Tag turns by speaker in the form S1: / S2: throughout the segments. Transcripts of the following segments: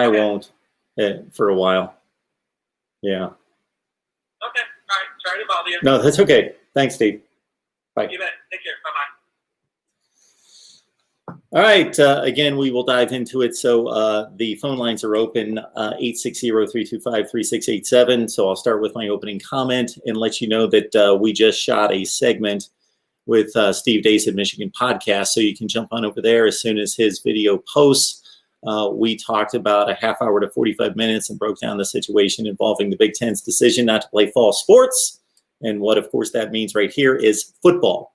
S1: I won't for a while. Yeah.
S2: Okay. All right. Sorry to bother you.
S1: No, that's okay. Thanks, Steve. Bye.
S2: You bet. Take care. Bye-bye.
S1: All right. Again, we will dive into it. So the phone lines are open, 860-325-3687. So I'll start with my opening comment and let you know that we just shot a segment with Steve Dace at Michigan Podcast. So you can jump on over there as soon as his video posts. We talked about a half hour to 45 minutes and broke down the situation involving the Big Ten's decision not to play fall sports. And what, of course, that means right here is football.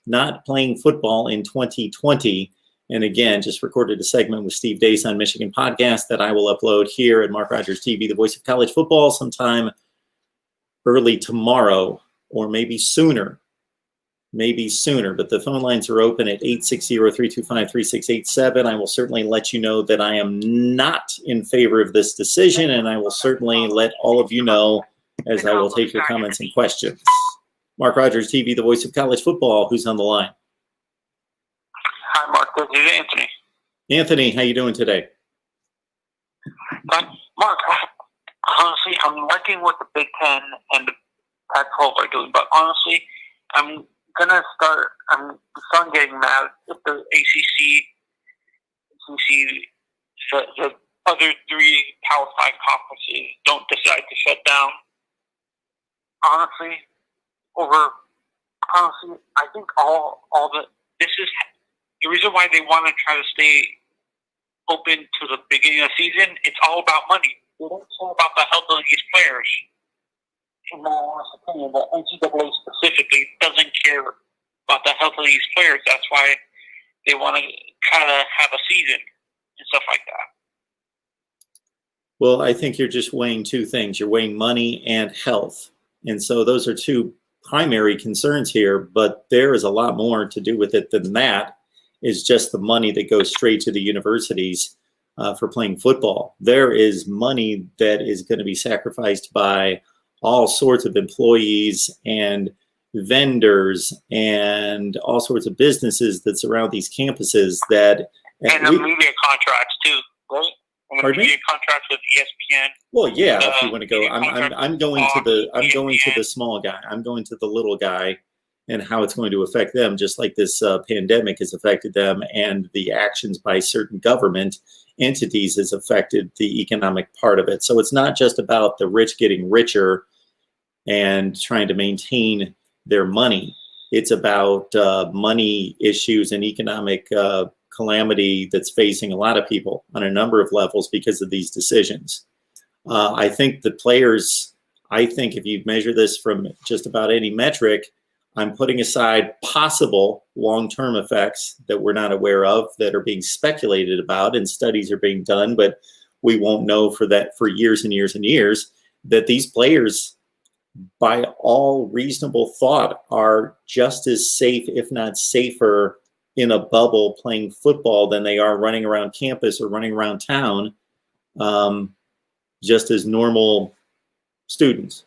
S1: Not playing football in 2020. And again, just recorded a segment with Steve Dace on Michigan Podcast that I will upload here at MarkRogersTV, the voice of college football, sometime early tomorrow or maybe sooner. But the phone lines are open at 860-325-3687. I will certainly let you know that I am not in favor of this decision, and I will certainly let all of you know as I will take your comments and questions. MarkRogersTV, the voice of college football. Who's on the line?
S3: Hi, Mark. This is Anthony.
S1: Anthony, how you doing today?
S3: Mark, honestly, I'm liking what the Big Ten and the Pac-12 are doing, but honestly, I'm starting getting mad if the ACC, the other three Power 5 conferences don't decide to shut down. Honestly, I think this is the reason why they want to try to stay open to the beginning of the season. It's all about money. They don't care about the health of these players. In my honest opinion, the NCAA specifically doesn't care about the health of these players. That's why they want to kind of have a season and stuff like that.
S1: Well, I think you're just weighing two things. You're weighing money and health. And so those are two primary concerns here, but there is a lot more to do with it than that. Is just the money that goes straight to the universities for playing football. There is money that is going to be sacrificed by all sorts of employees and vendors and all sorts of businesses that surround these campuses.
S3: And the media contracts too, right? And the media contracts with ESPN.
S1: Well, yeah, if you want to go, I'm going to the small guy. I'm going to the little guy. And how it's going to affect them, just like this pandemic has affected them, and the actions by certain government entities has affected the economic part of it. So it's not just about the rich getting richer and trying to maintain their money. It's about money issues and economic calamity that's facing a lot of people on a number of levels because of these decisions. I think the players, if you measure this from just about any metric, I'm putting aside possible long-term effects that we're not aware of that are being speculated about, and studies are being done, but we won't know for years and years and years, that these players, by all reasonable thought, are just as safe, if not safer, in a bubble playing football than they are running around campus or running around town, just as normal students.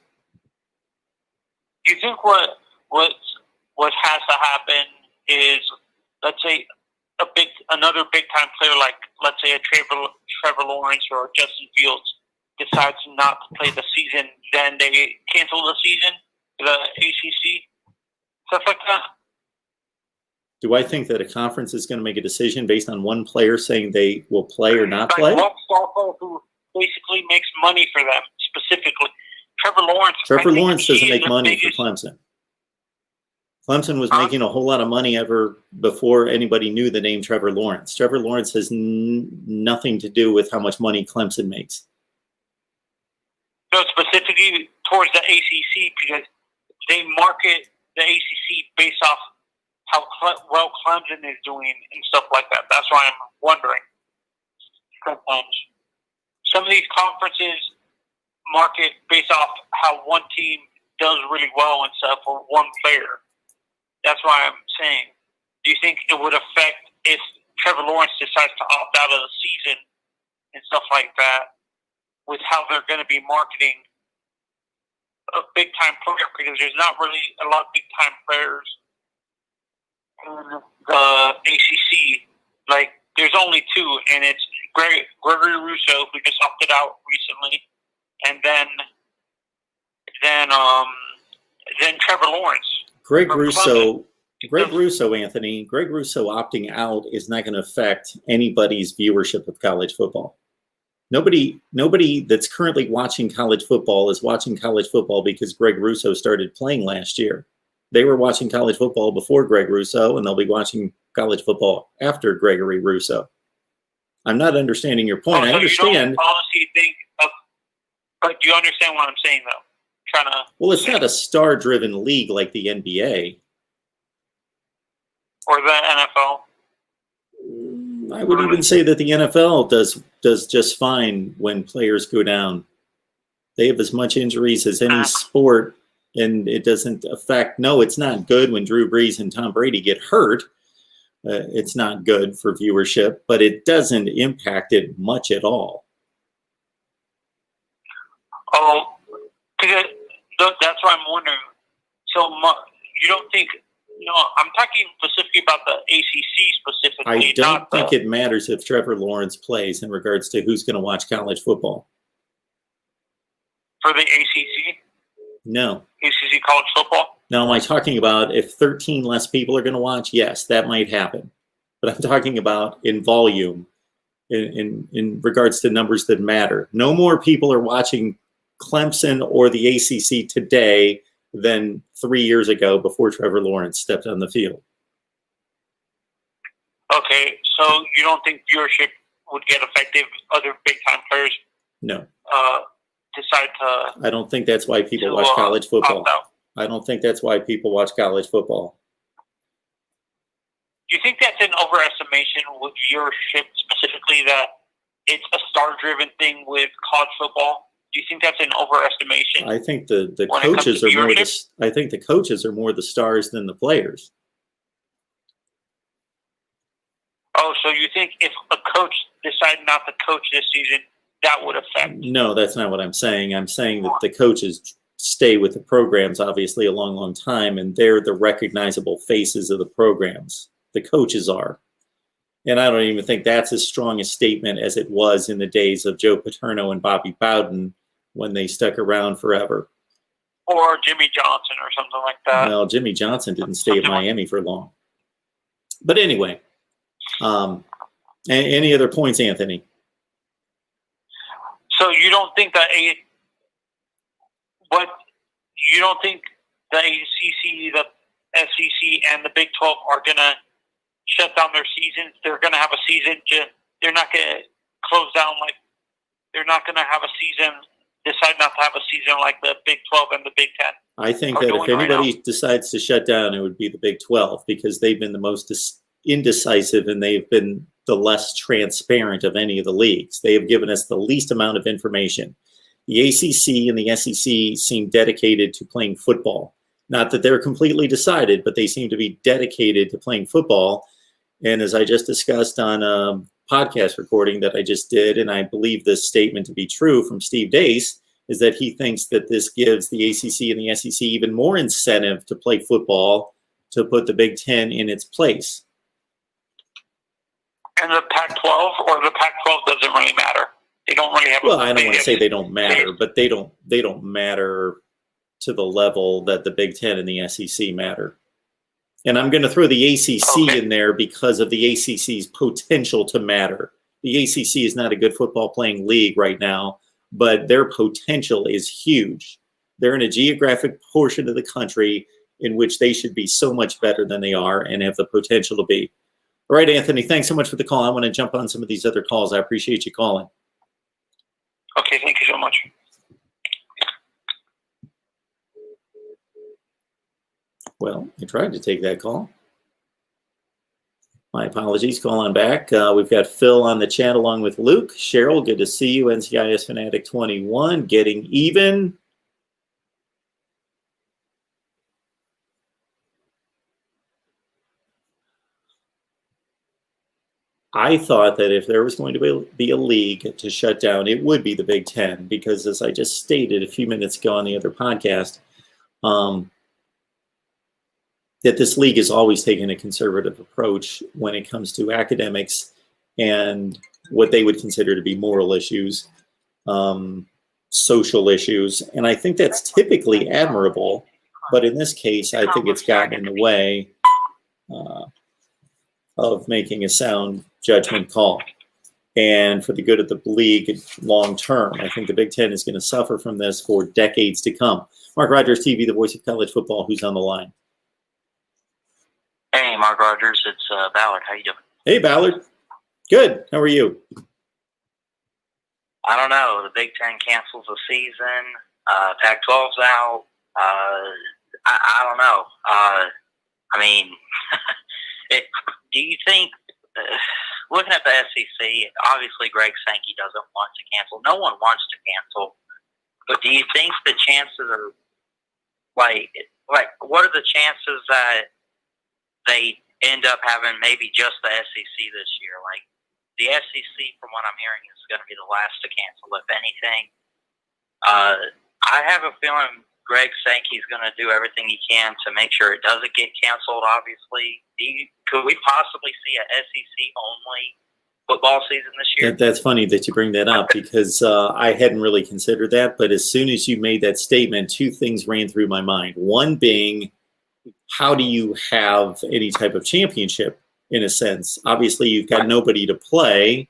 S3: Do you think what has to happen is, let's say, another big time player like, let's say, a Trevor Lawrence or Justin Fields decides not to play the season, then they cancel the season, the ACC, stuff like that?
S1: Do I think that a conference is going to make a decision based on one player saying they will play or not play?
S3: One star player who basically makes money for them specifically. Trevor Lawrence
S1: doesn't make money for Clemson. Clemson was making a whole lot of money ever before anybody knew the name Trevor Lawrence. Trevor Lawrence has nothing to do with how much money Clemson makes.
S3: No, specifically towards the ACC, because they market the ACC based off how well Clemson is doing and stuff like that. That's why I'm wondering. Some of these conferences market based off how one team does really well and stuff, or one player. That's why I'm saying, do you think it would affect if Trevor Lawrence decides to opt out of the season and stuff like that, with how they're going to be marketing a big-time player? Because there's not really a lot of big-time players in the ACC. Like, there's only two, and it's Gregory Russo, who just opted out recently, and then Trevor Lawrence.
S1: Greg Russo, Anthony. Greg Russo opting out is not going to affect anybody's viewership of college football. Nobody that's currently watching college football is watching college football because Greg Russo started playing last year. They were watching college football before Greg Russo, and they'll be watching college football after Gregory Russo. I'm not understanding your point.
S3: So
S1: I understand.
S3: You don't honestly think of, but do you understand what I'm saying, though?
S1: Well, it's not a star-driven league like the NBA.
S3: Or the NFL.
S1: I would even say that the NFL does just fine when players go down. They have as much injuries as any sport, and it doesn't affect. No, it's not good when Drew Brees and Tom Brady get hurt. It's not good for viewership, but it doesn't impact it much at all.
S3: Oh, that's why I'm wondering. So you don't think? No, I'm talking specifically about the ACC specifically.
S1: I don't think it matters if Trevor Lawrence plays in regards to who's going to watch college football.
S3: For the ACC?
S1: No.
S3: ACC college football?
S1: Now, am I talking about if 13 less people are going to watch? Yes, that might happen. But I'm talking about in volume, in regards to numbers that matter. No more people are watching Clemson or the ACC today than 3 years ago before Trevor Lawrence stepped on the field.
S3: Okay, so you don't think viewership would get affected if other big-time players
S1: No.
S3: Decide to...
S1: I don't think that's why people watch college football. I don't think that's why people watch college football.
S3: Do you think that's an overestimation with viewership specifically, that it's a star-driven thing with college football? Do you think that's an overestimation?
S1: I think the coaches are more I think the coaches are more the stars than the players.
S3: Oh, so you think if a coach decided not to coach this season, that would affect?
S1: No, that's not what I'm saying. I'm saying that the coaches stay with the programs, obviously, a long, long time, and they're the recognizable faces of the programs. The coaches are. And I don't even think that's as strong a statement as it was in the days of Joe Paterno and Bobby Bowden when they stuck around forever.
S3: Or Jimmy Johnson or something like that.
S1: Well, Jimmy Johnson didn't stay at Miami for long. But anyway, any other points, Anthony?
S3: So you don't think that you don't think the ACC, the SEC, and the Big 12 are going to shut down their seasons? They're going to have a season. They're not going to close down they're not going to have a season. Decide not to have a season like the Big 12 and the Big 10.
S1: I think that if anybody decides to shut down, it would be the Big 12 because they've been the most indecisive and they've been the less transparent of any of the leagues. They have given us the least amount of information. The ACC and the SEC seem dedicated to playing football. Not that they're completely decided, but they seem to be dedicated to playing football. And as I just discussed on a podcast recording that I just did, and I believe this statement to be true from Steve Dace, is that he thinks that this gives the ACC and the SEC even more incentive to play football to put the Big Ten in its place.
S3: And the Pac-12 or the Pac-12 doesn't really matter. They don't really have.
S1: Well, I don't want to say they don't matter, but they don't matter to the level that the Big Ten and the SEC matter. And I'm going to throw the ACC in there because of the ACC's potential to matter. The ACC is not a good football playing league right now, but their potential is huge. They're in a geographic portion of the country in which they should be so much better than they are and have the potential to be. All right, Anthony, thanks so much for the call. I want to jump on some of these other calls. I appreciate you calling.
S3: Okay, thank you so much.
S1: Well, I tried to take that call. My apologies. Call on back. We've got Phil on the chat along with Luke. Cheryl, good to see you. NCIS Fanatic 21, getting even. I thought that if there was going to be a league to shut down, it would be the Big Ten, because as I just stated a few minutes ago on the other podcast, that this league has always taken a conservative approach when it comes to academics and what they would consider to be moral issues, social issues. And I think that's typically admirable. But in this case, I think it's gotten in the way of making a sound judgment call. And for the good of the league long term, I think the Big Ten is going to suffer from this for decades to come. Mark Rogers TV, the voice of college football, who's on the line?
S3: Hey, Mark Rogers, it's Ballard. How you doing?
S1: Hey, Ballard. Good. How are you?
S3: I don't know. The Big Ten cancels the season. Pac-12's out. I don't know. I mean, do you think, looking at the SEC, obviously Greg Sankey doesn't want to cancel. No one wants to cancel. But do you think the chances are, like, what are the chances that they end up having maybe just the SEC this year? Like, the SEC, from what I'm hearing, is going to be the last to cancel, if anything. I have a feeling Greg Sankey's going to do everything he can to make sure it doesn't get canceled, obviously. Could we possibly see a SEC-only football season this year?
S1: That's funny that you bring that up, because I hadn't really considered that. But as soon as you made that statement, two things ran through my mind. One being, how do you have any type of championship, in a sense? Obviously, you've got nobody to play.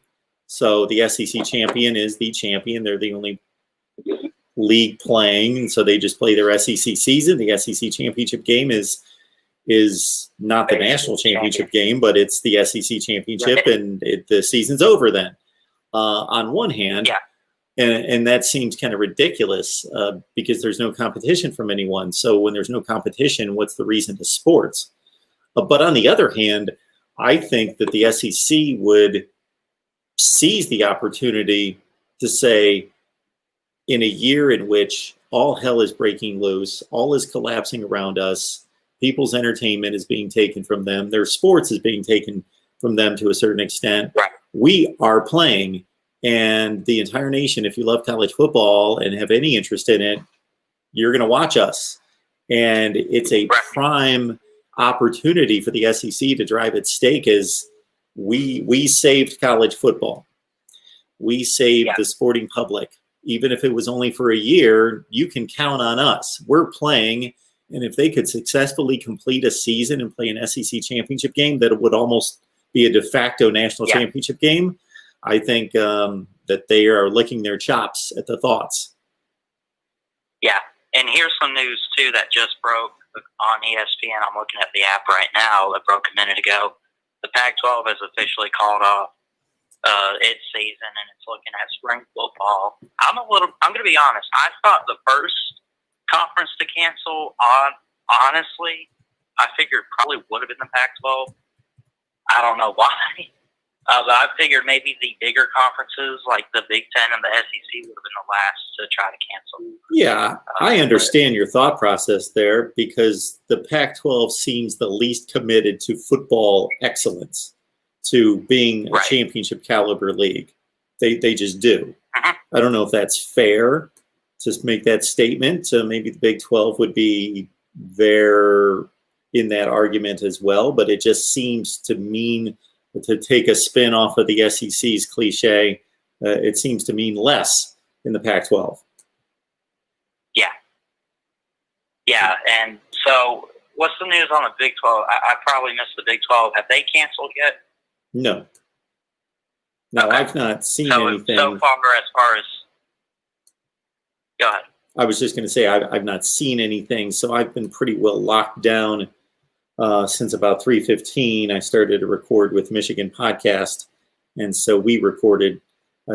S1: So the SEC champion is the champion. They're the only league playing, and so they just play their SEC season. The SEC championship game is not the national championship game, but it's the SEC championship, and the season's over then. On one hand, and that seems kind of ridiculous because there's no competition from anyone. So when there's no competition, what's the reason to sports? But on the other hand, I think that the SEC would seize the opportunity to say, in a year in which all hell is breaking loose, all is collapsing around us, people's entertainment is being taken from them, their sports is being taken from them to a certain extent, we are playing. And the entire nation, if you love college football and have any interest in it, you're going to watch us. And it's a prime opportunity for the SEC to drive its stake as we saved college football. We saved the sporting public. Even if it was only for a year, you can count on us. We're playing, and if they could successfully complete a season and play an SEC championship game that would almost be a de facto national championship game, I think that they are licking their chops at the thoughts. Yeah, and here's some news, too, that just broke on ESPN. I'm looking at the app right now that broke a minute ago. The Pac-12 has officially called off its season, and it's looking at spring football. I'm going to be honest. I thought the first conference to cancel, honestly, I figured probably would have been the Pac-12. I don't know why. But I figured maybe the bigger conferences like the Big Ten and the SEC would have been the last to try to cancel. Yeah, I understand your thought process there, because the Pac-12 seems the least committed to football excellence, to being a championship caliber league. They just do. I don't know if that's fair to make that statement. Maybe the Big 12 would be there in that argument as well, but it just seems to mean, to take a spin off of the SEC's cliche, it seems to mean less in the Pac-12. Yeah, and so what's the news on the Big 12? I probably missed the Big 12. Have they canceled yet? No, okay. I've not seen anything. So far as go ahead. I was just going to say I've not seen anything, so I've been pretty well locked down since about 3:15. I started to record with Michigan Podcast, and so we recorded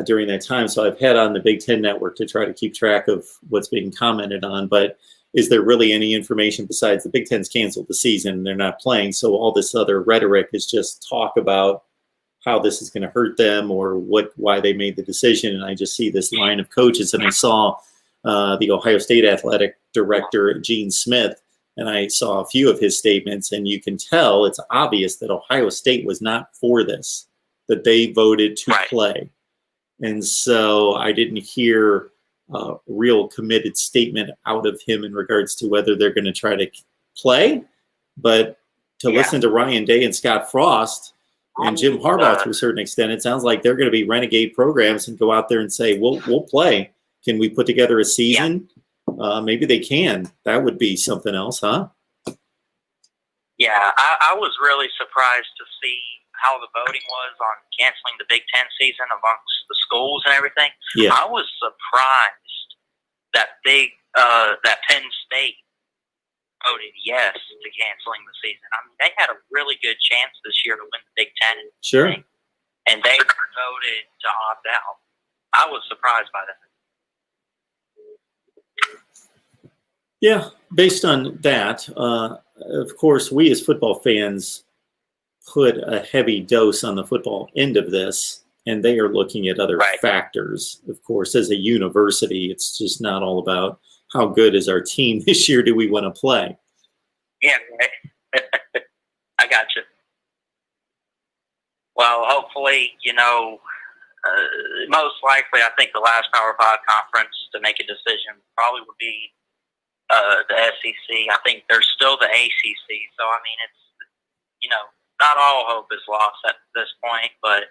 S1: during that time. So I've had on the Big Ten Network to try to keep track of what's being commented on. But is there really any information besides the Big Ten's canceled the season and they're not playing? So all this other rhetoric is just talk about how this is going to hurt them or why they made the decision. And I just see this line of coaches, and I saw the Ohio State athletic director, Gene Smith, and I saw a few of his statements, and you can tell it's obvious that Ohio State was not for this, that they voted to play. And so I didn't hear a real committed statement out of him in regards to whether they're going to try to play. But to listen to Ryan Day and Scott Frost, and Jim Harbaugh to a certain extent. It sounds like they're going to be renegade programs and go out there and say, we'll play. Can we put together a season? Maybe they can. That would be something else, huh?
S4: Yeah, I was really surprised to see how the voting was on canceling the Big Ten season amongst the schools and everything.
S1: Yeah.
S4: I was surprised that Penn State voted yes to canceling the season. I mean, they had a really good chance this year to win the Big Ten.
S1: Sure.
S4: And they voted to opt out. I was surprised by that.
S1: Yeah, based on that, of course, we as football fans put a heavy dose on the football end of this, and they are looking at other factors. Of course, as a university, it's just not all about how good is our team this year. Do we want to play?
S4: Yeah, right. I got you. Well, hopefully, most likely, I think the last Power 5 conference to make a decision probably would be the SEC. I think there's still the ACC. So, I mean, it's, not all hope is lost at this point, but,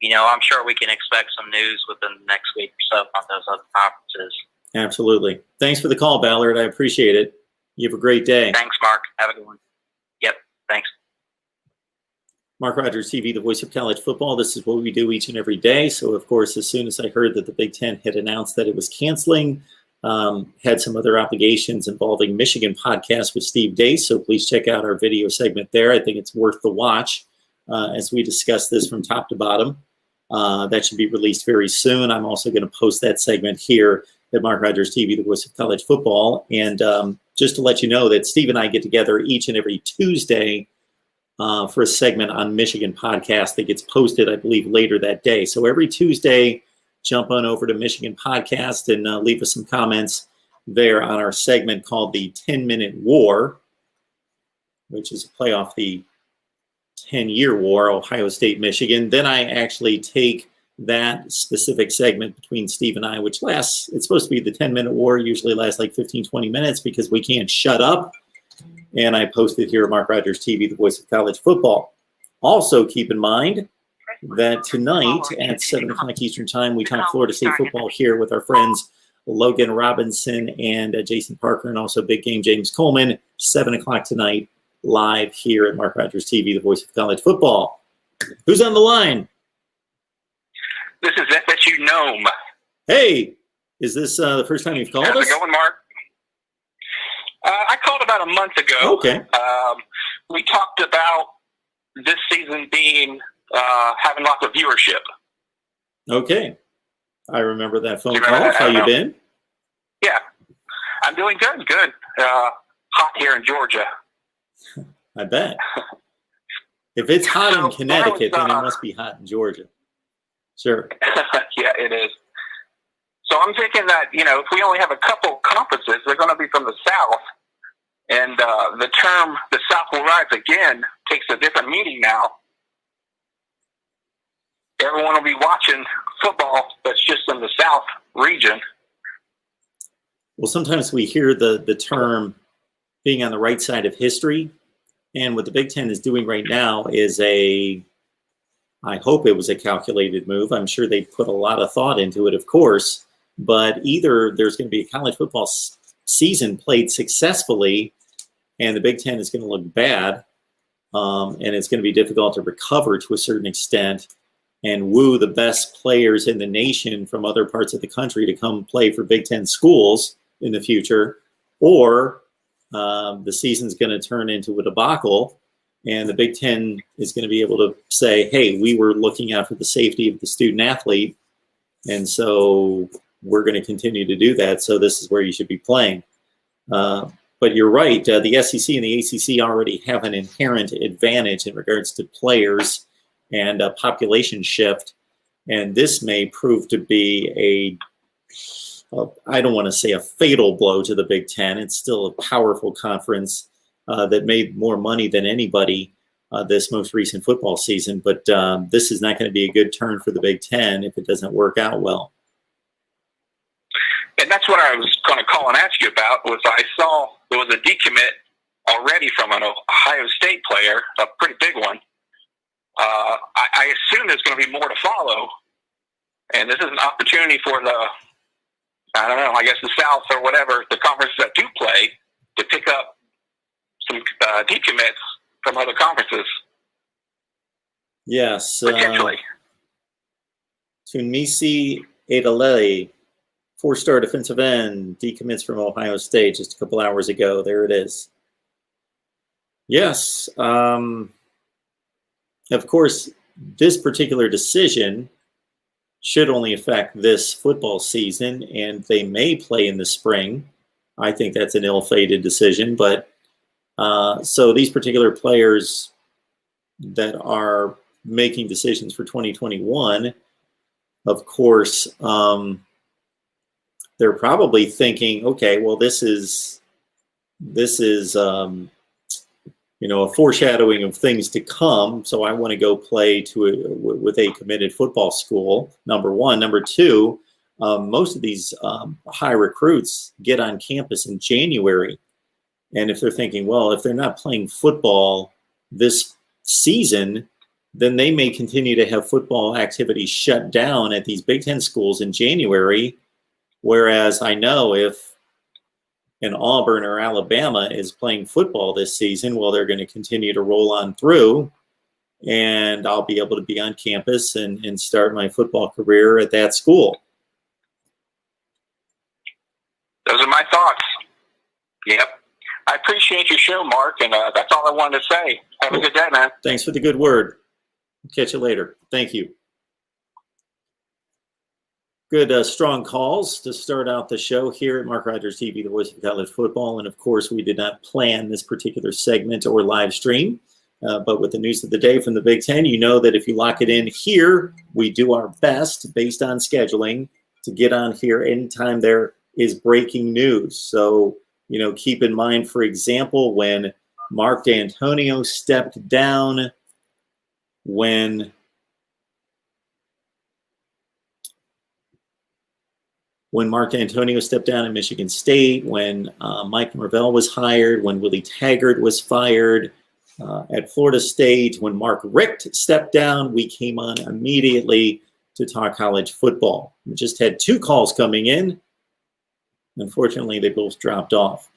S4: I'm sure we can expect some news within the next week or so on those other conferences.
S1: Absolutely. Thanks for the call, Ballard. I appreciate it. You have a great day.
S4: Thanks, Mark. Have a good one. Yep. Thanks.
S1: Mark Rogers TV, the voice of college football. This is what we do each and every day. So, of course, as soon as I heard that the Big Ten had announced that it was canceling, had some other obligations involving Michigan podcast with Steve Dace. So please check out our video segment there. I think it's worth the watch as we discuss this from top to bottom. That should be released very soon. I'm also going to post that segment here at Mark Rogers TV, the voice of college football. And just to let you know that Steve and I get together each and every Tuesday for a segment on Michigan podcast that gets posted, I believe, later that day. So every Tuesday, jump on over to Michigan podcast and leave us some comments there on our segment called the 10-Minute War, which is a play off the 10-year war, Ohio State, Michigan. Then I actually take that specific segment between Steve and I, which lasts, it's supposed to be the 10-minute war, usually lasts like 15, 20 minutes because we can't shut up. And I post it here at Mark Rogers TV, the voice of college football. Also keep in mind that tonight at 7 o'clock Eastern time, we talk Florida State football here with our friends Logan Robinson and Jason Parker, and also big game James Coleman, 7 o'clock tonight, live here at Mark Rogers TV, the voice of college football. Who's on the line?
S5: This is FSU Nome.
S1: Hey, is this the first time you've called us?
S5: How's it going, Mark? I called about a month ago.
S1: Okay.
S5: We talked about this season being having lots of viewership.
S1: Okay. I remember that phone
S5: remember
S1: call.
S5: that?
S1: How you been?
S5: Yeah. I'm doing good. Good. Hot here in Georgia.
S1: I bet. If it's hot
S5: So,
S1: in Connecticut,
S5: well,
S1: then it must be hot in Georgia. Sure.
S5: Yeah, it is. So I'm thinking that, if we only have a couple conferences, they're going to be from the South. And the term, the South will rise again, takes a different meaning now. Everyone will be watching football that's just in the South region.
S1: Well, sometimes we hear the term being on the right side of history. And what the Big Ten is doing right now is I hope it was a calculated move. I'm sure they put a lot of thought into it, of course. But either there's going to be a college football season played successfully, and the Big Ten is going to look bad, and it's going to be difficult to recover to a certain extent and woo the best players in the nation from other parts of the country to come play for Big Ten schools in the future, or the season's going to turn into a debacle, and the Big Ten is going to be able to say, hey, we were looking out for the safety of the student athlete, and so we're going to continue to do that, so this is where you should be playing. But you're right, the SEC and the ACC already have an inherent advantage in regards to players and population shift, and this may prove to be I don't want to say a fatal blow to the Big Ten. It's still a powerful conference that made more money than anybody this most recent football season, but this is not going to be a good turn for the Big Ten if it doesn't work out well.
S5: And that's what I was going to call and ask you about, was I saw there was a decommit already from an Ohio State player, a pretty big one. I assume there's going to be more to follow. And this is an opportunity for the, I don't know, I guess the South or whatever, the conferences that do play, to pick up some decommits from other conferences.
S1: Yes.
S5: Potentially.
S1: Tunmisi Adalele, 4-star defensive end, decommits from Ohio State just a couple hours ago. There it is. Yes. Of course, this particular decision should only affect this football season, and they may play in the spring. I think that's an ill-fated decision, but so these particular players that are making decisions for 2021, of course, they're probably thinking, okay, well, this is a foreshadowing of things to come. So I want to go play with a committed football school. Number one. Number two, most of these high recruits get on campus in January. And if they're thinking, well, if they're not playing football this season, then they may continue to have football activities shut down at these Big Ten schools in January. Whereas I know if an Auburn or Alabama is playing football this season, well, they're going to continue to roll on through, and I'll be able to be on campus and start my football career at that school.
S5: Those are my thoughts. Yep. I appreciate your show, Mark, and that's all I wanted to say. Have a good day, man.
S1: Thanks for the good word. Catch you later. Thank you. Good, strong calls to start out the show here at Mark Rogers TV, the voice of college football. And of course, we did not plan this particular segment or live stream. But with the news of the day from the Big Ten, you know that if you lock it in here, we do our best based on scheduling to get on here anytime there is breaking news. So, keep in mind, for example, when Mark D'Antonio stepped down, when Mark D'Antonio stepped down at Michigan State, when Mike Norvell was hired, when Willie Taggart was fired at Florida State, when Mark Richt stepped down, we came on immediately to talk college football. We just had 2 calls coming in. Unfortunately, they both dropped off.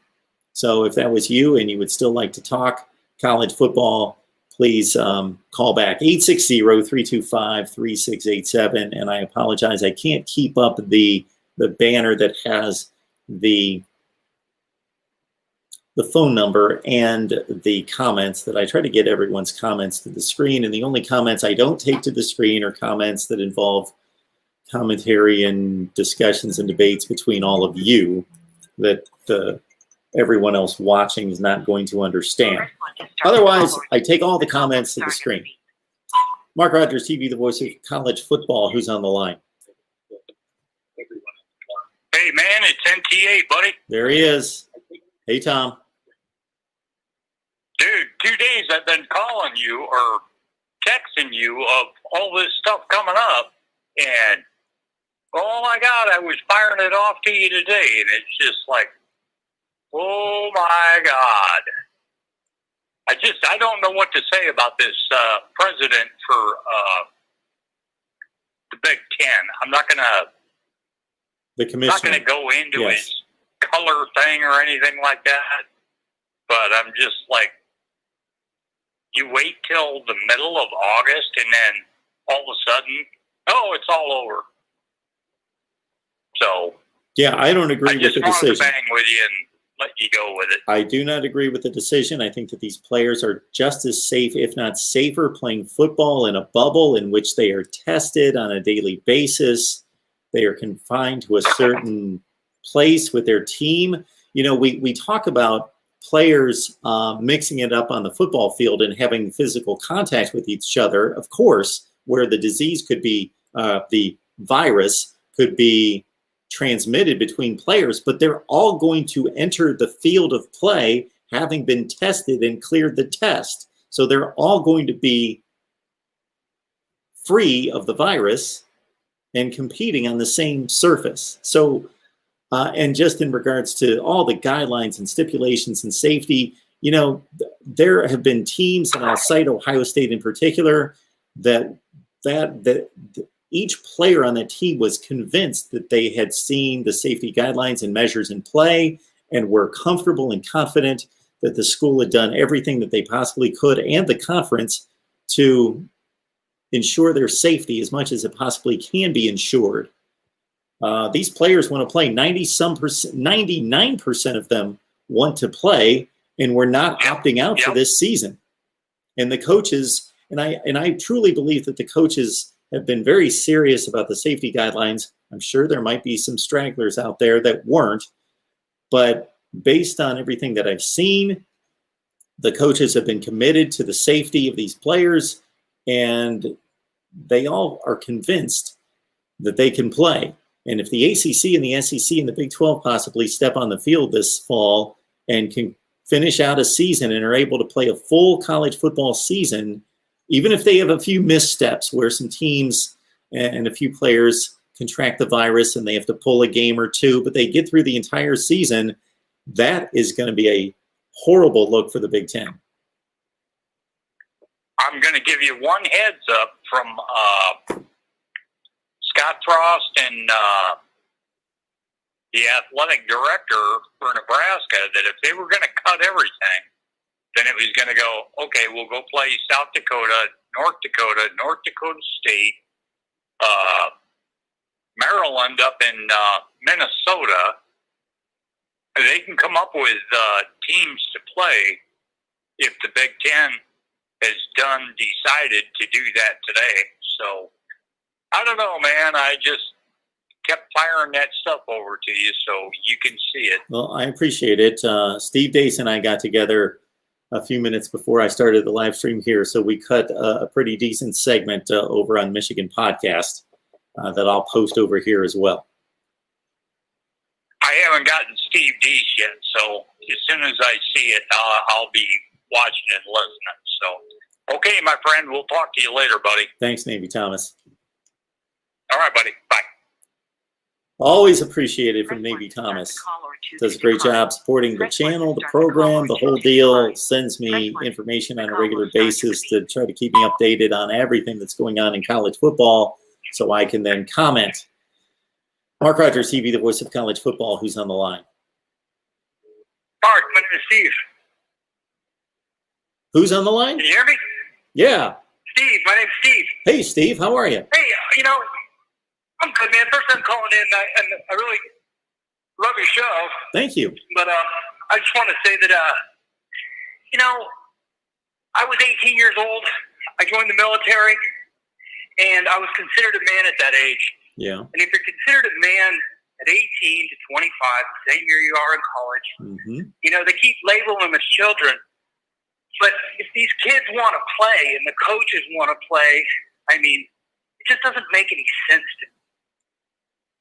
S1: So if that was you and you would still like to talk college football, please call back 860-325-3687. And I apologize, I can't keep up the banner that has the phone number and the comments. That I try to get everyone's comments to the screen, and the only comments I don't take to the screen are comments that involve commentary and discussions and debates between all of you that everyone else watching is not going to understand. Otherwise, I take all the comments to the screen. Mark Rogers TV, the voice of college football. Who's on the line?
S3: Hey, man, it's NTA, buddy.
S1: There he is. Hey, Tom.
S3: Dude, 2 days I've been calling you or texting you of all this stuff coming up, and oh my God, I was firing it off to you today, and it's just like, oh my God. I don't know what to say about this president for the Big Ten. I'm not going to go into his color thing or anything like that, but I'm just like, you wait till the middle of August and then all of a sudden, oh, it's all over. So
S1: yeah, I don't agree with the decision.
S3: I just wanted to bang with you and let you go with it.
S1: I do not agree with the decision. I think that these players are just as safe, if not safer, playing football in a bubble in which they are tested on a daily basis. They are confined to a certain place with their team. We talk about players mixing it up on the football field and having physical contact with each other, of course, where the disease could be, the virus could be transmitted between players, but they're all going to enter the field of play having been tested and cleared the test. So they're all going to be free of the virus and competing on the same surface. So, and just in regards to all the guidelines and stipulations and safety, there have been teams, and I'll cite Ohio State in particular, that each player on that team was convinced that they had seen the safety guidelines and measures in play and were comfortable and confident that the school had done everything that they possibly could, and the conference, to ensure their safety as much as it possibly can be ensured. These players want to play. 99% of them want to play, and we're not opting out for this season. And the coaches, and I truly believe that the coaches have been very serious about the safety guidelines. I'm sure there might be some stragglers out there that weren't, but based on everything that I've seen, the coaches have been committed to the safety of these players, and they all are convinced that they can play. And if the ACC and the SEC and the Big 12 possibly step on the field this fall and can finish out a season and are able to play a full college football season, even if they have a few missteps where some teams and a few players contract the virus and they have to pull a game or two, but they get through the entire season, that is going to be a horrible look for the Big Ten.
S6: I'm going to give you one heads up from Scott Frost and the athletic director for Nebraska, that if they were going to cut everything, then it was going to go, okay, we'll go play South Dakota, North Dakota State, Maryland up in Minnesota. They can come up with teams to play if the Big Ten has decided to do that today. So I don't know, man. I just kept firing that stuff over to you so you can see it.
S1: Well, I appreciate it. Steve Dace and I got together a few minutes before I started the live stream here, so we cut a pretty decent segment over on Michigan Podcast that I'll post over here as well.
S6: I haven't gotten Steve Deese yet, so as soon as I see it, I'll be watching and listening. So, okay, my friend, we'll talk to you later, buddy.
S1: Thanks, Navy Thomas.
S6: All right, buddy. Bye.
S1: Always appreciated from Navy Thomas. Does a great job supporting the channel, the program, the whole deal. Sends me information on a regular basis to try to keep me updated on everything that's going on in college football so I can then comment. MarkRogersTV, the voice of college football. Who's on the line?
S2: Mark, my name is Steve.
S1: Who's on the line?
S2: Can you hear me?
S1: Yeah.
S2: Steve, my name's Steve.
S1: Hey, Steve. How are you?
S2: Hey, I'm good, man. First time calling in, and I really love your show.
S1: Thank you.
S2: But I just want to say that, I was 18 years old. I joined the military, and I was considered a man at that age.
S1: Yeah.
S2: And if you're considered a man at 18 to 25, the same year you are in college, they keep labeling them as children. But if these kids want to play and the coaches want to play, I mean, it just doesn't make any sense to me.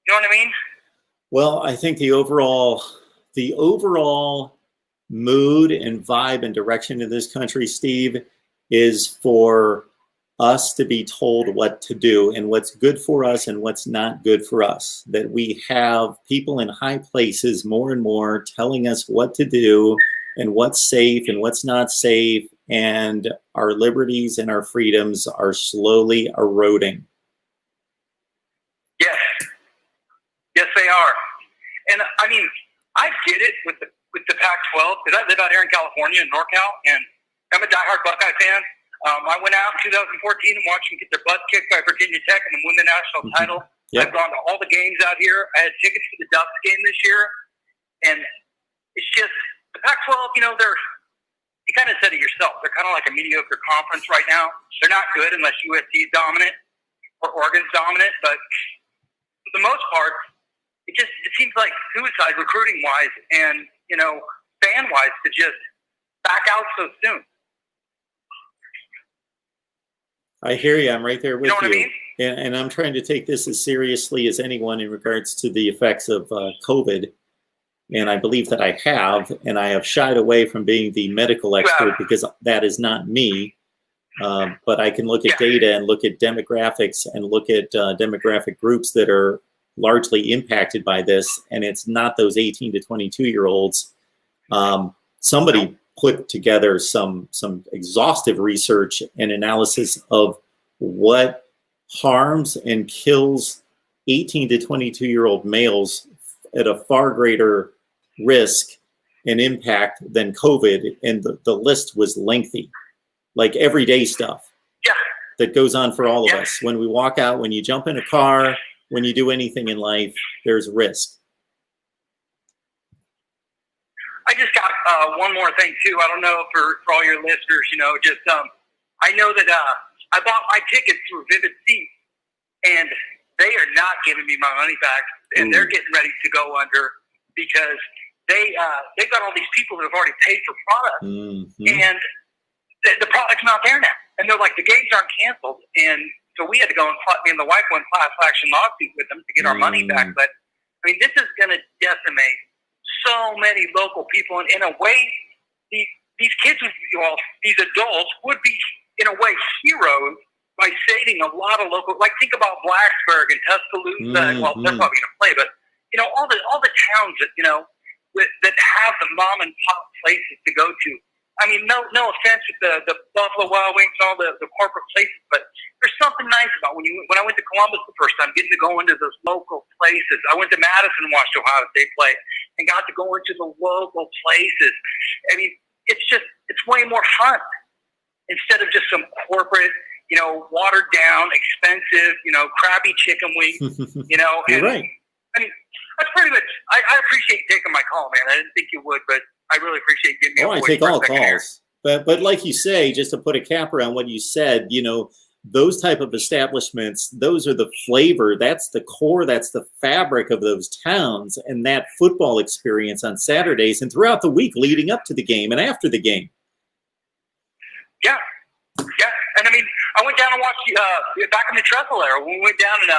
S2: You know what I mean?
S1: Well, I think the overall mood and vibe and direction of this country, Steve, is for us to be told what to do and what's good for us and what's not good for us. That we have people in high places more and more telling us what to do and what's safe and what's not safe, and our liberties and our freedoms are slowly eroding.
S2: Yes, they are. And I mean, I get it with the Pac-12 because I live out here in California in NorCal, and I'm a diehard Buckeye fan. I went out in 2014 and watched them get their butts kicked by Virginia Tech and then win the national title.
S1: Yep.
S2: I've gone to all the games out here. I had tickets for the Ducks game this year, and it's just the Pac-12. You kind of said it yourself. They're kind of like a mediocre conference right now. They're not good unless USC is dominant or Oregon's dominant, but for the most part, it seems like suicide recruiting wise and fan wise to just back out so soon.
S1: I hear you. I'm right there with
S2: You know what I
S1: you.
S2: mean?
S1: And I'm trying to take this as seriously as anyone in regards to the effects of COVID. And I believe that I have, and I have shied away from being the medical expert because that is not me. But I can look at data and look at demographics and look at demographic groups that are largely impacted by this. And it's not those 18 to 22-year-olds. Somebody put together some exhaustive research and analysis of what harms and kills 18 to 22-year-old males at a far greater risk and impact than COVID, and the list was lengthy, like everyday stuff that goes on for all of us. When we walk out, when you jump in a car, when you do anything in life, there's risk.
S2: I just got one more thing too. I don't know for all your listeners, just I know that I bought my tickets through Vivid Seats, and they are not giving me my money back, and they're getting ready to go under because they've got all these people that have already paid for products, and the product's not there now. And they're like, the games aren't canceled, and so we had to go and me and the wife went class action lawsuit with them to get our money back. But I mean, this is going to decimate so many local people, and in a way, these kids, these adults would be in a way heroes by saving a lot of local. Like think about Blacksburg and Tuscaloosa. Well, they're probably going to play, but all the towns that that have the mom and pop places to go to. I mean, no offense with the Buffalo Wild Wings and all the corporate places, but there's something nice about when I went to Columbus the first time, getting to go into those local places. I went to Madison and watched Ohio State play, and got to go into the local places. I mean, it's way more fun instead of just some corporate, watered down, expensive, crappy chicken wings.
S1: You're right.
S2: I mean, that's pretty much. I appreciate you taking my call, man. I didn't think you would, but I really appreciate giving me a voice.
S1: I take all calls. But like you say, just to put a cap around what you said, those type of establishments, those are the flavor. That's the core. That's the fabric of those towns, and that football experience on Saturdays and throughout the week leading up to the game and after the game.
S2: Yeah. And I mean, I went down and watched back in the Trestle era when we went down and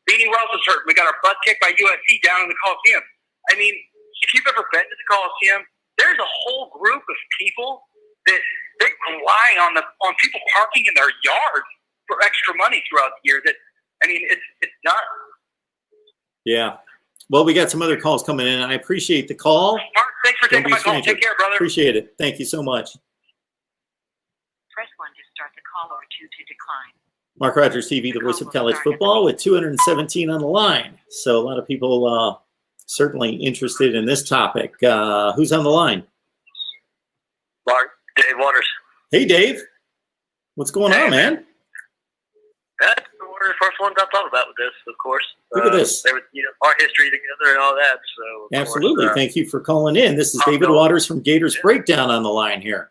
S2: Beanie Wells was hurt. We got our butt kicked by USC down in the Coliseum. I mean, if you've ever been to the Coliseum, there's a whole group of people that they rely on people parking in their yard for extra money throughout the year. That I mean, it's done.
S1: Yeah. Well, we got some other calls coming in. I appreciate the call.
S2: Mark, thanks for taking my call. Take care, brother.
S1: Appreciate it. Thank you so much.
S7: Press 1 to start the call or 2 to decline.
S1: Mark Rogers TV, the voice of college football, with 217 on the line. So a lot of people certainly interested in this topic. Who's on the line?
S8: Mark, Dave Waters.
S1: Hey, Dave. What's going on, man?
S8: That's one of the first ones I thought about with this, of course.
S1: Look at this.
S8: There was, our history together and all that. So
S1: absolutely. Thank you for calling in. This is David Waters from Gators Breakdown on the line here.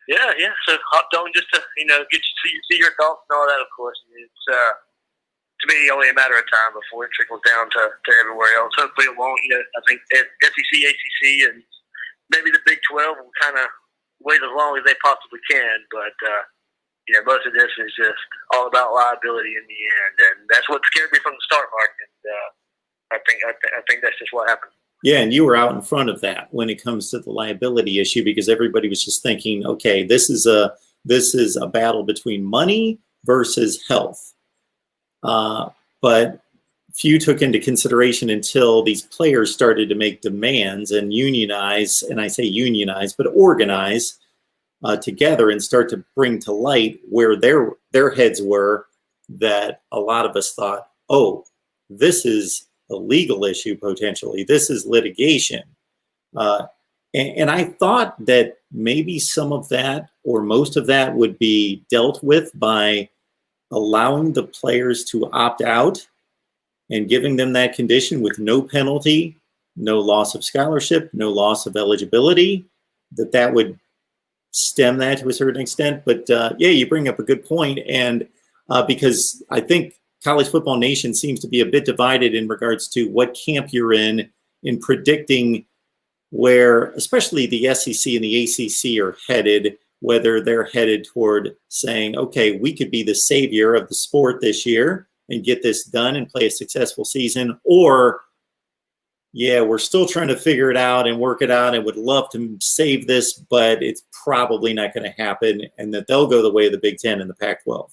S8: Yeah. So hopped on just to, get to see your thoughts and all that, of course. It's, to me, only a matter of time before it trickles down to everywhere else. Hopefully it won't. I think SEC, ACC, and maybe the Big 12 will kind of wait as long as they possibly can. But, most of this is just all about liability in the end. And that's what scared me from the start, Mark. And I think that's just what happened.
S1: Yeah, and you were out in front of that when it comes to the liability issue, because everybody was just thinking, okay, this is a battle between money versus health. But few took into consideration until these players started to make demands and unionize, and I say unionize, but organize together and start to bring to light where their heads were, that a lot of us thought, oh, this is a legal issue potentially. This is litigation. And I thought that maybe some of that or most of that would be dealt with by allowing the players to opt out and giving them that condition with no penalty, no loss of scholarship, no loss of eligibility, that would stem that to a certain extent. But yeah, you bring up a good point. And because I think College Football Nation seems to be a bit divided in regards to what camp you're in predicting where, especially the SEC and the ACC are headed, whether they're headed toward saying, okay, we could be the savior of the sport this year and get this done and play a successful season, or, yeah, we're still trying to figure it out and work it out and would love to save this, but it's probably not going to happen, and that they'll go the way of the Big Ten and the Pac-12.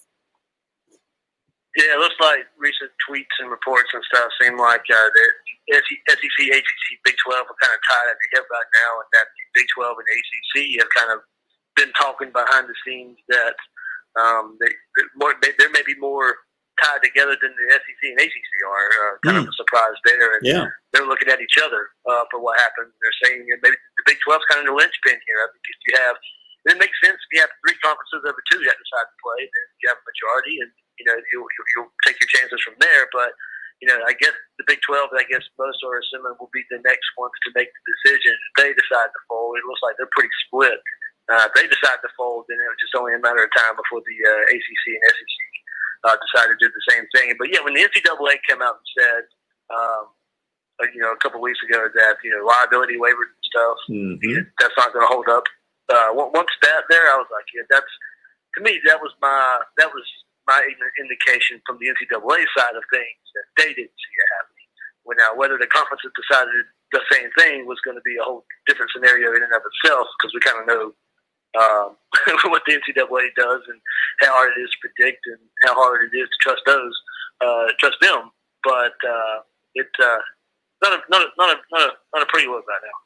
S8: Yeah, it looks like recent tweets and reports and stuff seem like the SEC, ACC, Big 12 are kind of tied at the hip right now, and that Big 12 and ACC have kind of been talking behind the scenes that They may be more tied together than the SEC and ACC are. Kind of a surprise there. And they're looking at each other for what happens. They're saying maybe the Big 12 is kind of the linchpin here. I think if you have, it makes sense if you have 3 conferences over 2 that decide to play, then you have a majority, and you'll take your chances from there. But I guess the Big 12, I guess most are assuming will be the next ones to make the decision. If they decide to fold, it looks like they're pretty split. If they decide to fold, then it was just only a matter of time before the ACC and SEC decided to do the same thing. But when the NCAA came out and said, a couple of weeks ago that liability waivers and stuff, that's not going to hold up. Once that there, I was like, that's, to me, that was my indication from the NCAA side of things that they didn't see it happening. Now, whether the conferences decided the same thing was going to be a whole different scenario in and of itself, because we kind of know what the NCAA does and how hard it is to predict and how hard it is to trust them. But it's not a pretty look right now.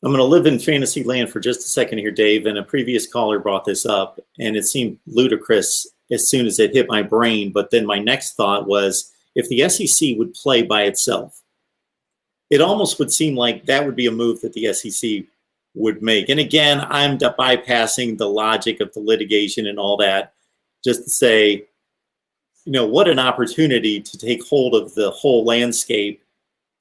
S1: I'm going to live in fantasy land for just a second here, Dave. And a previous caller brought this up, and it seemed ludicrous as soon as it hit my brain. But then my next thought was, if the SEC would play by itself, it almost would seem like that would be a move that the SEC would make. And again, I'm bypassing the logic of the litigation and all that, just to say, what an opportunity to take hold of the whole landscape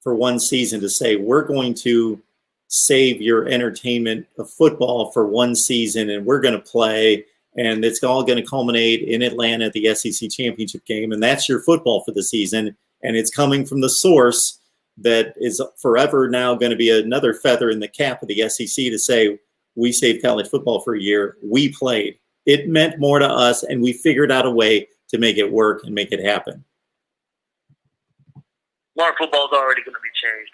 S1: for one season, to say, we're going to save your entertainment of football for one season, and we're going to play, and it's all going to culminate in Atlanta at the SEC championship game, and that's your football for the season, and it's coming from the source that is forever now going to be another feather in the cap of the SEC to say, we saved college football for a year, we played. It meant more to us, and we figured out a way to make it work and make it happen.
S8: Modern football is already going to be changed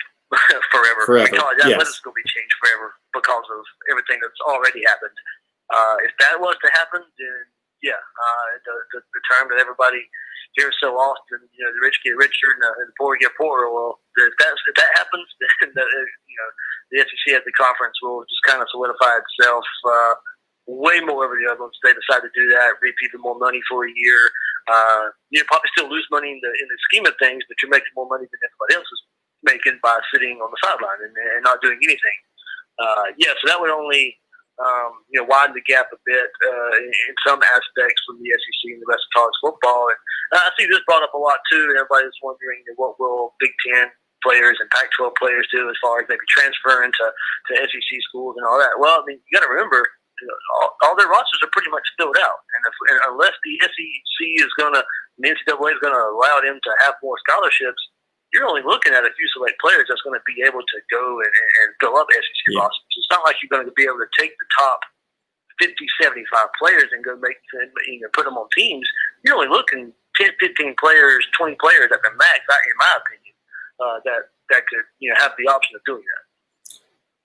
S8: forever. College athletics is going to be changed forever because of everything that's already happened. If that was to happen, then the term that everybody hears so often, the rich get richer and the poor get poorer. Well, if that happens, then the SEC as the conference will just kind of solidify itself way more over the other ones. They decide to do that, reap even more money for a year. You probably still lose money in the scheme of things, but you're making more money than everybody else is making by sitting on the sideline and not doing anything. So that would only widen the gap a bit in some aspects from the SEC and the rest of college football. And I see this brought up a lot too, and everybody's wondering what will Big Ten players and Pac-12 players do as far as maybe transferring to SEC schools and all that. Well, I mean, you got to remember, all their rosters are pretty much filled out, and unless the SEC is going to, the NCAA is going to allow them to have more scholarships, you're only looking at a few select players that's going to be able to go and fill up SEC rosters. It's not like you're going to be able to take the top 50, 75 players and go put them on teams. You're only looking 10, 15 players, 20 players at the max, in my opinion, that could have the option of doing that.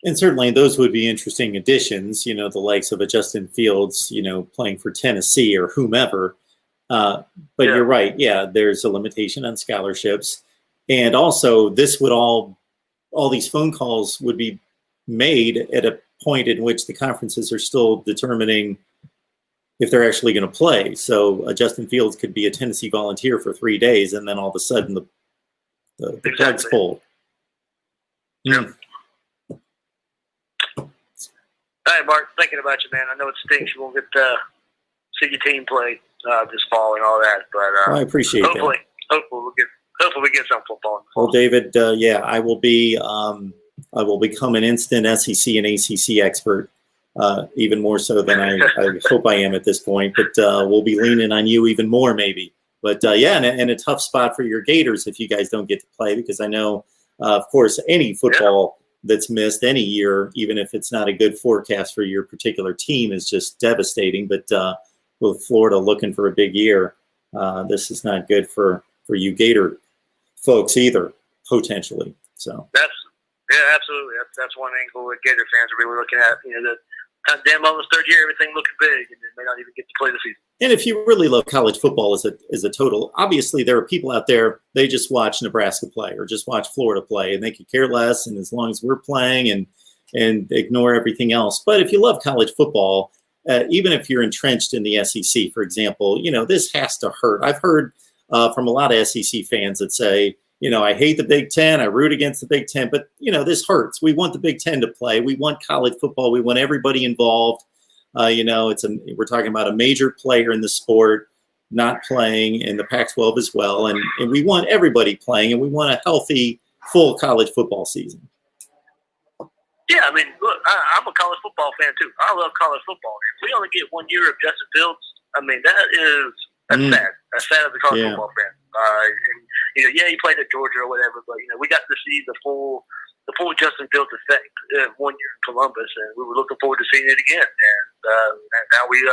S1: And certainly those would be interesting additions, the likes of a Justin Fields, playing for Tennessee or whomever. But you're right. Yeah, there's a limitation on scholarships. And also this would all these phone calls would be made at a point in which the conferences are still determining if they're actually going to play. So Justin Fields could be a Tennessee Volunteer for 3 days, and then all of a sudden the plug's pulled.
S8: Yeah. All right, Mark, thinking about you, man. I know it stinks you won't get to see your team play this fall and all that, but
S1: I appreciate
S8: hopefully we get some football.
S1: Well, David, I will become an instant SEC and ACC expert, even more so than I hope I am at this point. But we'll be leaning on you even more, maybe. But and a tough spot for your Gators if you guys don't get to play, because I know, of course, any football that's missed any year, even if it's not a good forecast for your particular team, is just devastating. But with Florida looking for a big year, this is not good for you Gator folks either, potentially. So
S8: absolutely. That's one angle that Gator fans are really looking at. The damn almost third year, everything looking big, and they may not even get to play the season.
S1: And if you really love college football as a total, obviously there are people out there, they just watch Nebraska play or just watch Florida play, and they could care less. And as long as we're playing and ignore everything else. But if you love college football, even if you're entrenched in the SEC, for example, this has to hurt. I've heard from a lot of SEC fans that say, I hate the Big Ten. I root against the Big Ten, but this hurts. We want the Big Ten to play. We want college football. We want everybody involved. We're talking about a major player in the sport not playing in the Pac-12 as well, and we want everybody playing, and we want a healthy, full college football season.
S8: Yeah, I mean, look, I'm a college football fan too. I love college football. If we only get 1 year of Justin Fields, I mean, that's sad. That's sad as a college football fan. And he played at Georgia or whatever, but we got to see the full Justin Fields effect 1 year in Columbus, and we were looking forward to seeing it again. And now we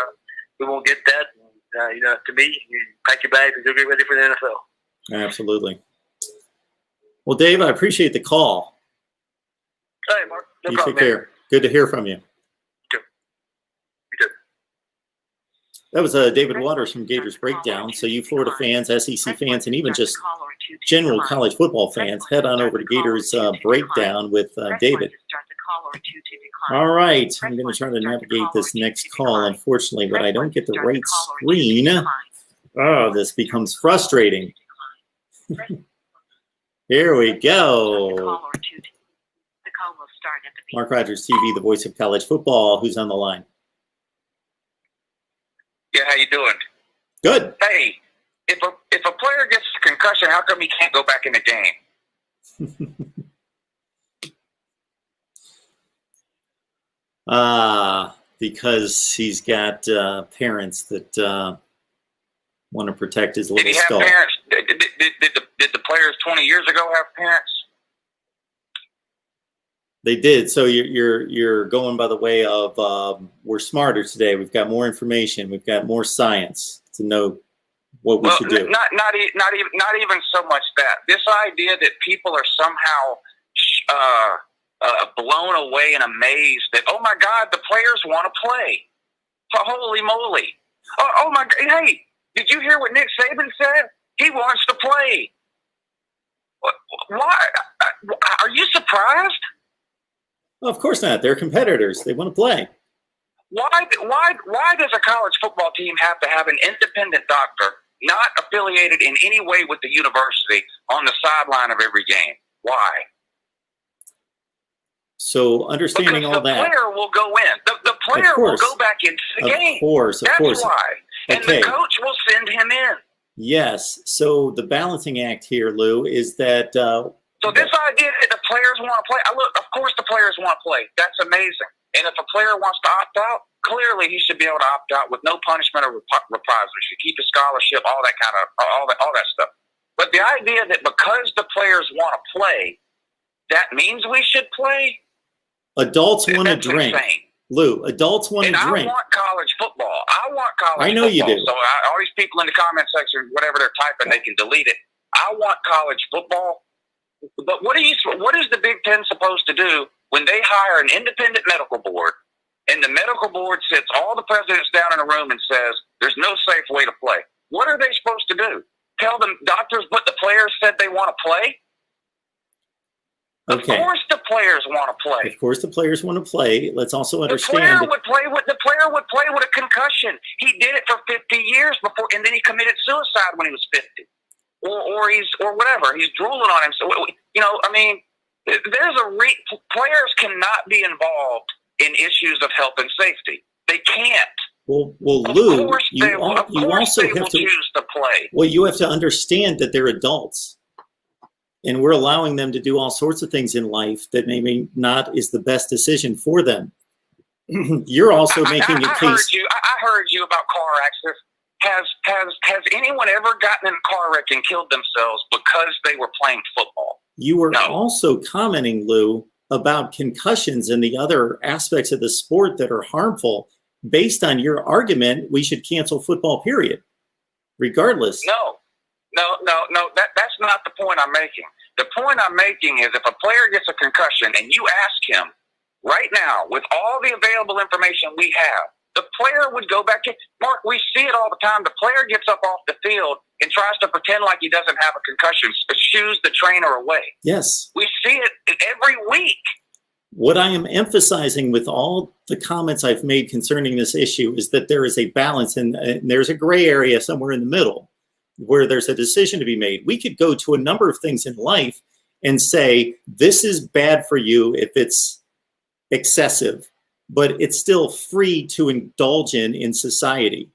S8: won't get that. And, to me, you pack your bags and go get ready for the NFL.
S1: Absolutely. Well, Dave, I appreciate the call.
S8: Hey, Mark. No
S1: You
S8: problem,
S1: take care.
S8: man.
S1: Good to hear from you.
S8: You too.
S1: That was David Waters from Gators Breakdown. So you Florida fans, SEC fans, and even just general college football fans, head on over to Gators Breakdown with David. All right. I'm going to try to navigate this next call, unfortunately, but I don't get the right screen. Oh, this becomes frustrating. Here we go. Mark Rogers TV, the voice of college football. Who's on the line?
S5: Yeah, how you doing?
S1: Good.
S5: Hey, if a player gets a concussion, how come he can't go back in the game?
S1: Because he's got parents that want to protect his little
S5: Did he have
S1: skull.
S5: parents? Did the players 20 years ago have parents?
S1: They did. So you're going by the way of we're smarter today. We've got more information. We've got more science to know what we should do.
S5: Not even so much that. This idea that people are somehow blown away and amazed that, oh my God, the players want to play. Holy moly! Oh my God! Hey, did you hear what Nick Saban said? He wants to play. Why? Are you surprised?
S1: Well, of course not. They're competitors. They want to play.
S5: Why does a college football team have to have an independent doctor, not affiliated in any way with the university, on the sideline of every game? Why?
S1: So understanding
S5: because
S1: all that.
S5: the player will go in. The player will go back into the game.
S1: Of course.
S5: That's why. And
S1: Okay.
S5: the coach will send him in.
S1: Yes. So the balancing act here, Lou, is that.
S5: So this idea that the players want to play, look, of course the players want to play. That's amazing. And if a player wants to opt out, clearly he should be able to opt out with no punishment or reprisal. He should keep his scholarship, all that stuff. But the idea that because the players want to play, that means we should play.
S1: Adults want to drink.
S5: Insane.
S1: Lou, adults want to drink.
S5: I want college football. I want college football.
S1: I know you do.
S5: So all these people in the comment section, whatever they're typing, they can delete it. I want college football. But what is the Big Ten supposed to do when they hire an independent medical board and the medical board sits all the presidents down in a room and says, there's no safe way to play? What are they supposed to do? Tell them doctors what the players said they want to play?
S1: Okay.
S5: Of course the players want to play.
S1: Of course the players want to play. Let's also understand.
S5: The player would play with a concussion. He did it for 50 years before, and then he committed suicide when he was 50. Or whatever. He's drooling on him. So, I mean, players cannot be involved in issues of health and safety. They can't.
S1: Well, Lou, you also have to
S5: choose to play.
S1: Well, you have to understand that they're adults, and we're allowing them to do all sorts of things in life that maybe not is the best decision for them. You're also making a case.
S5: I heard you about car accidents. Has anyone ever gotten in a car wreck and killed themselves because they were playing football?
S1: You were also commenting, Lou, about concussions and the other aspects of the sport that are harmful. Based on your argument, we should cancel football, period, regardless.
S5: No. That's not the point I'm making. The point I'm making is if a player gets a concussion and you ask him right now, with all the available information we have, the player would go back in. Mark, we see it all the time. The player gets up off the field and tries to pretend like he doesn't have a concussion, shoos the trainer away.
S1: Yes.
S5: We see it every week.
S1: What I am emphasizing with all the comments I've made concerning this issue is that there is a balance, and there's a gray area somewhere in the middle where there's a decision to be made. We could go to a number of things in life and say, this is bad for you if it's excessive, but it's still free to indulge in society.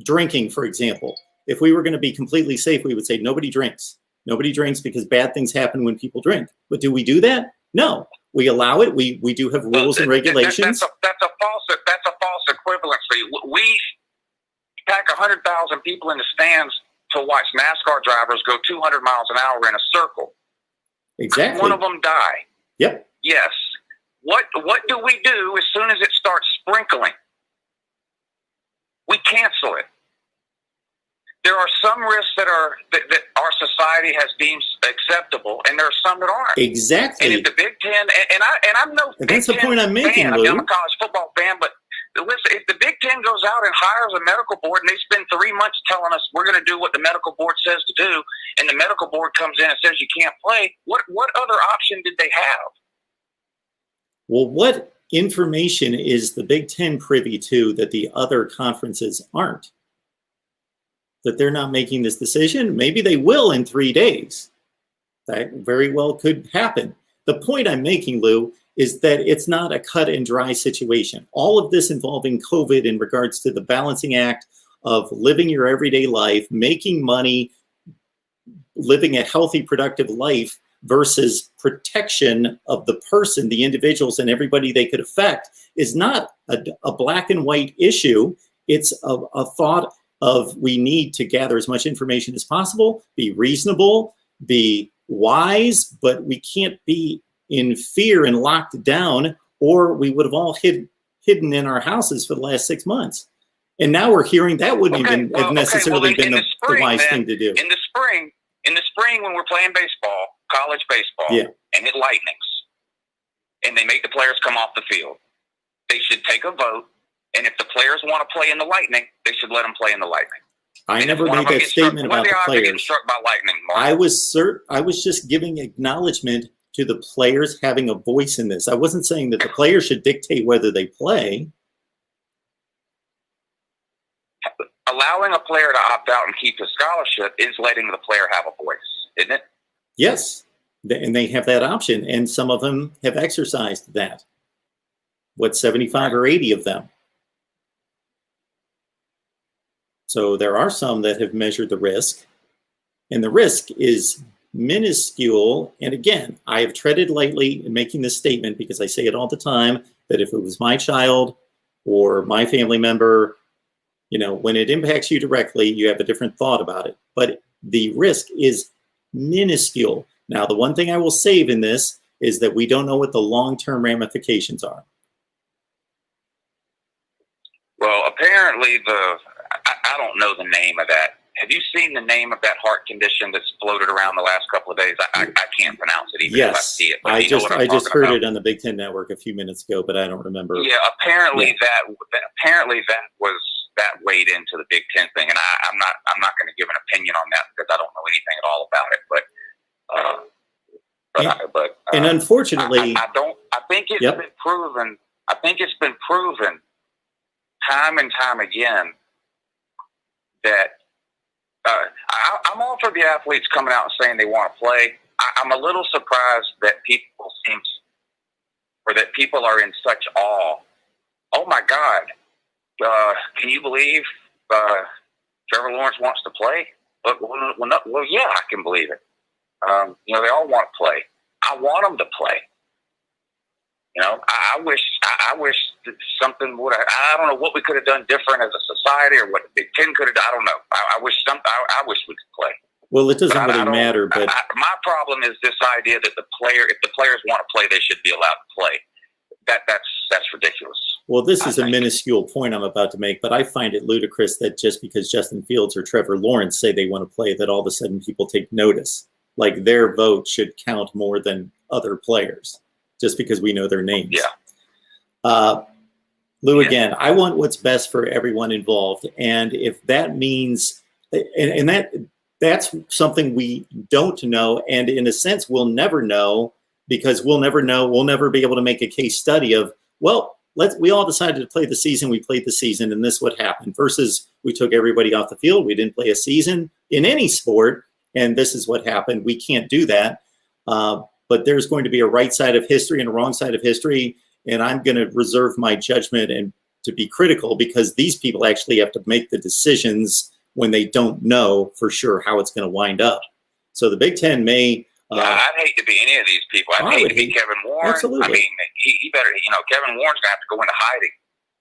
S1: Drinking, for example. If we were going to be completely safe, we would say nobody drinks. Nobody drinks because bad things happen when people drink. But do we do that? No. We allow it. We do have rules and regulations.
S5: That's a false equivalency. We pack 100,000 people in the stands to watch NASCAR drivers go 200 miles an hour in a circle.
S1: Exactly.
S5: One of them die.
S1: Yep.
S5: Yes. What do we do as soon as it starts sprinkling? We cancel it. There are some risks that our society has deemed acceptable, and there are some that aren't.
S1: Exactly.
S5: And if the Big Ten, and I'm no
S1: and that's the point I'm making,
S5: fan.
S1: Lou.
S5: I'm a college football fan, but listen, if the Big Ten goes out and hires a medical board and they spend 3 months telling us we're going to do what the medical board says to do, and the medical board comes in and says you can't play, what other option did they have?
S1: Well, what information is the Big Ten privy to that the other conferences aren't? That they're not making this decision? Maybe they will in 3 days. That very well could happen. The point I'm making, Lou, is that it's not a cut and dry situation. All of this involving COVID in regards to the balancing act of living your everyday life, making money, living a healthy, productive life versus protection of the person, the individuals, and everybody they could affect is not a black and white issue. It's a thought of we need to gather as much information as possible, be reasonable, be wise, but we can't be in fear and locked down, or we would have all hidden in our houses for the last 6 months. And now we're hearing that wouldn't even have necessarily been the wise thing to do.
S5: In the spring when we're playing baseball, college baseball, and it lightnings, and they make the players come off the field, they should take a vote. And if the players want to play in the lightning, they should let them play in the lightning.
S1: I never made that statement about the players.
S5: Struck by lightning, Mark?
S1: I was just giving acknowledgement to the players having a voice in this. I wasn't saying that the players should dictate whether they play.
S5: Allowing a player to opt out and keep his scholarship is letting the player have a voice, isn't it?
S1: Yes, and they have that option, and some of them have exercised that. 75 or 80 of them? So there are some that have measured the risk, and the risk is minuscule. And again, I have treaded lightly in making this statement because I say it all the time, that if it was my child or my family member, when it impacts you directly, you have a different thought about it. But the risk is minuscule. Now, the one thing I will save in this is that we don't know what the long-term ramifications are.
S5: Well, apparently I don't know the name of that. Have you seen the name of that heart condition that's floated around the last couple of days? I can't pronounce it even if I see it.
S1: I just heard it on the Big Ten Network a few minutes ago, but I don't remember.
S5: Yeah, apparently that weighed into the Big Ten thing, and I'm not going to give an opinion on that because I don't know anything at all about it.
S1: And unfortunately,
S5: I think it's been proven. I think it's been proven time and time again that I'm all for the athletes coming out and saying they want to play. I'm a little surprised that people are in such awe. Oh my God! Can you believe Trevor Lawrence wants to play? Well, yeah, I can believe it. They all want to play. I want them to play. I wish that something would. I don't know what we could have done different as a society, or what the Big Ten could have done. I don't know. I wish we could play.
S1: Well, it doesn't really matter. But
S5: my problem is this idea that if the players want to play, they should be allowed to play. That's ridiculous.
S1: Well, this is a minuscule point I'm about to make, but I find it ludicrous that just because Justin Fields or Trevor Lawrence say they want to play, that all of a sudden people take notice. Like their vote should count more than other players, just because we know their names.
S5: Yeah.
S1: Lou, again, I want what's best for everyone involved. And if that means, and that's something we don't know, and in a sense, we'll never know because we'll never know. We'll never be able to make a case study of, well, we all decided to play the season. We played the season, and this is what happened. Versus we took everybody off the field. We didn't play a season in any sport, and this is what happened. We can't do that. But there's going to be a right side of history and a wrong side of history, and I'm going to reserve my judgment and to be critical, because these people actually have to make the decisions when they don't know for sure how it's going to wind up. So the Big Ten may.
S5: I'd hate to be any of these people. I'd hate to be Kevin Warren.
S1: Absolutely.
S5: I mean, he better, Kevin Warren's going to have to go into hiding,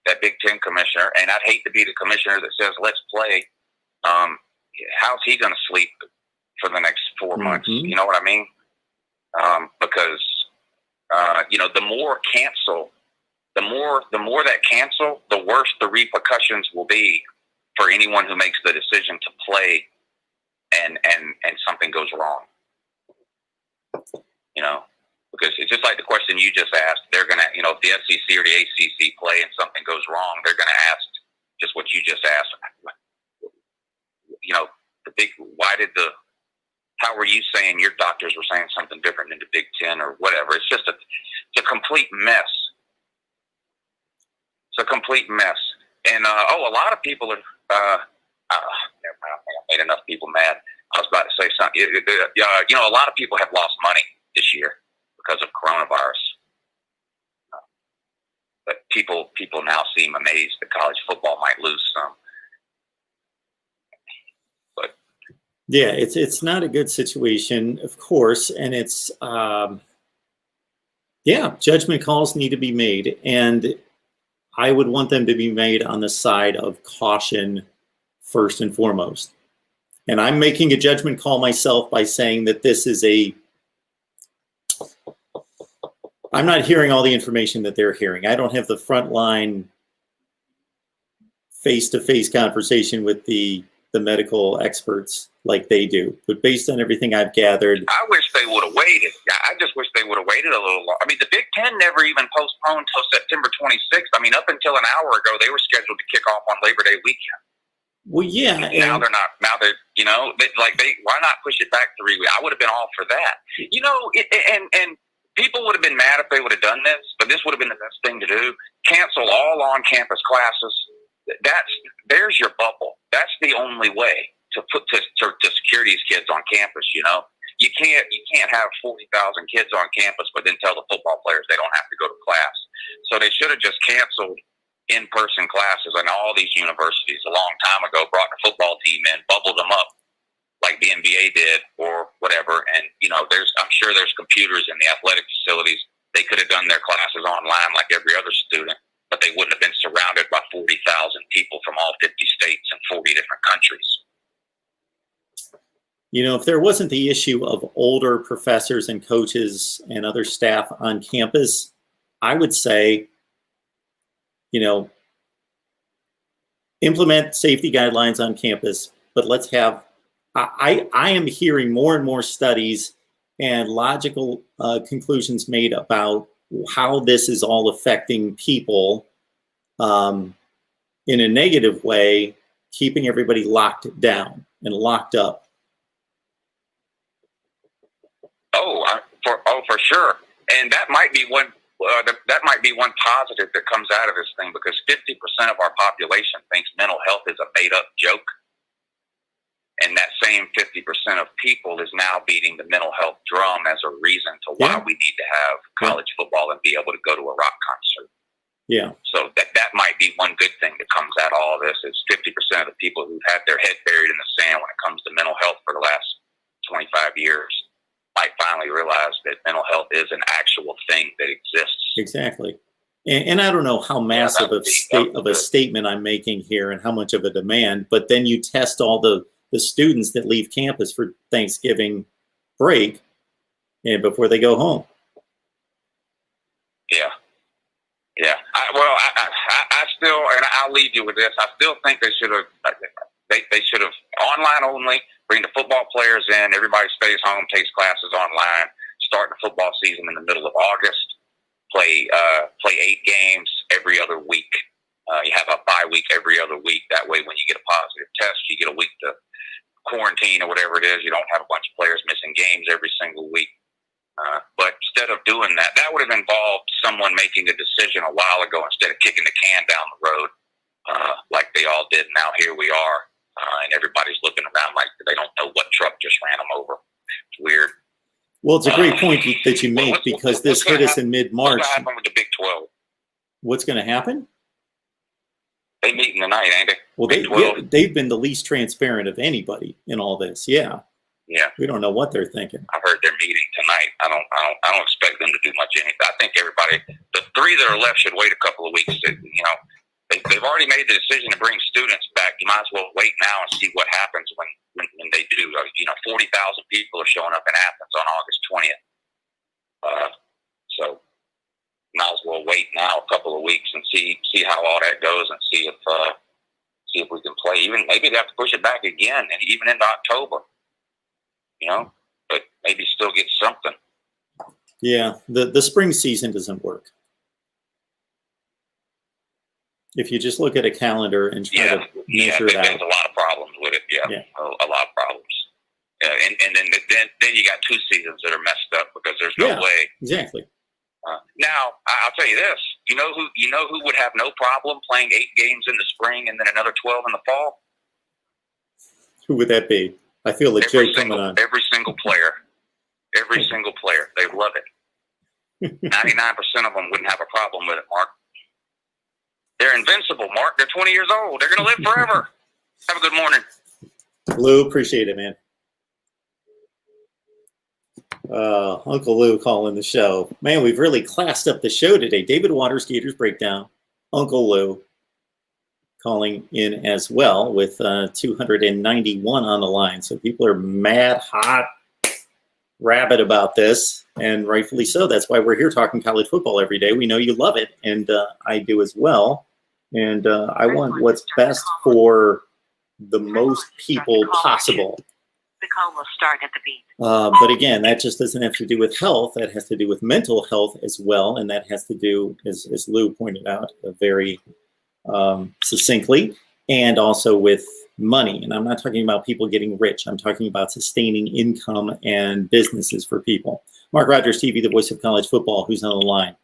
S5: that Big Ten commissioner. And I'd hate to be the commissioner that says, let's play. How's he going to sleep for the next 4 months? You know what I mean? Because, the more cancel, the more that cancel, the worse the repercussions will be for anyone who makes the decision to play and something goes wrong. Because it's just like the question you just asked. They're going to, if the SEC or the ACC play and something goes wrong, they're going to ask just what you just asked. How were you saying your doctors were saying something different than the Big Ten or whatever? It's just it's a complete mess. It's a complete mess. And, a lot of people have, never mind, I think I made enough people mad. I was about to say something. A lot of people have lost money this year because of coronavirus. But people now seem amazed that college football might lose some. But
S1: yeah, it's not a good situation, of course, and it's judgment calls need to be made, and I would want them to be made on the side of caution first and foremost. And I'm making a judgment call myself by saying that this is I'm not hearing all the information that they're hearing. I don't have the frontline face-to-face conversation with the medical experts like they do. But based on everything I've gathered,
S5: I wish they would have waited. I just wish they would have waited a little longer. I mean, the Big Ten never even postponed until September 26th. I mean, up until an hour ago, they were scheduled to kick off on Labor Day weekend.
S1: Well, yeah.
S5: Now they're not. Now they're, why not push it back 3 weeks? I would have been all for that. And people would have been mad if they would have done this, but this would have been the best thing to do. Cancel all on-campus classes. There's your bubble. That's the only way to secure these kids on campus. You can't have 40,000 kids on campus, but then tell the football players they don't have to go to class. So they should have just canceled in-person classes in all these universities a long time ago, brought the football team in, bubbled them up like the NBA did or whatever. And, I'm sure there's computers in the athletic facilities. They could have done their classes online like every other student, but they wouldn't have been surrounded by 40,000 people from all 50 states and 40 different countries.
S1: If there wasn't the issue of older professors and coaches and other staff on campus, I would say, implement safety guidelines on campus, but let's have, I am hearing more and more studies and logical conclusions made about how this is all affecting people in a negative way, keeping everybody locked down and locked up. For sure. And that might be one positive that comes out of this thing, because 50% of our population thinks mental health is a made-up joke. And that same 50% of people is now beating the mental health drum as a reason to why we need to have college football and be able to go to a rock concert. Yeah.
S5: So that might be one good thing that comes out of all this, is 50% of the people who've had their head buried in the sand when it comes to mental health for the last 25 years might finally realize that mental health is an actual thing that exists.
S1: Exactly. And I don't know how massive of a statement I'm making here and how much of a demand, but then you test all the students that leave campus for Thanksgiving break and before they go home.
S5: Yeah. I still, and I'll leave you with this, I still think they should have online only, bring the football players in, everybody stays home, takes classes online, start the football season in the middle of August, play 8 games every other week. You have a bye week every other week. That way, when you get a positive test, you get a week to quarantine or whatever it is. You don't have a bunch of players missing games every single week.
S6: But instead of doing that, that would have involved someone making a decision a while ago instead of kicking the can down the road like they all did. Now here we are, and everybody's looking around like they don't know what truck just ran them over. It's weird.
S1: Well, it's a great point that you make, because this hit us in mid-March.
S6: What's going to happen with the Big 12?
S1: What's going to happen?
S6: They meeting tonight, ain't they?
S1: Well, they've been the least transparent of anybody in all this. Yeah.
S6: Yeah.
S1: We don't know what they're thinking.
S6: I've heard they're meeting tonight. I don't expect them to do much anything. I think everybody, the three that are left, should wait a couple of weeks. They've already made the decision to bring students back. You might as well wait now and see what happens when they do. 40,000 people are showing up in Athens on August 20th. So might as well wait now a couple of weeks and see how all that goes, and see if we can play. Even maybe they have to push it back again, and even into October. But maybe still get something.
S1: Yeah, the spring season doesn't work. If you just look at a calendar and try to measure it out.
S6: There's a lot of problems with it. Yeah. A lot of problems. And then you got 2 seasons that are messed up because there's no way.
S1: Exactly.
S6: Now I'll tell you this. You know who would have no problem playing 8 games in the spring and then another 12 in the fall?
S1: Who would that be? I feel the joke coming on.
S6: Every single player. Every single player. They love it. 99% of them wouldn't have a problem with it, Mark. They're invincible, Mark. They're 20 years old. They're going to live forever. Have a good morning.
S1: Lou, appreciate it, man. Uncle Lou calling the show. Man, we've really classed up the show today. David Waters, Gators Breakdown. Uncle Lou calling in as well with 291 on the line. So people are mad, hot, rabid about this, and rightfully so. That's why we're here talking college football every day. We know you love it, and I do as well. And I want what's best for the most people possible.
S7: The call will start at the beep.
S1: But again, that just doesn't have to do with health. That has to do with mental health as well. And that has to do, as Lou pointed out, very succinctly, and also with money. And I'm not talking about people getting rich. I'm talking about sustaining income and businesses for people. MarkRogersTV, the voice of college football. Who's on the line?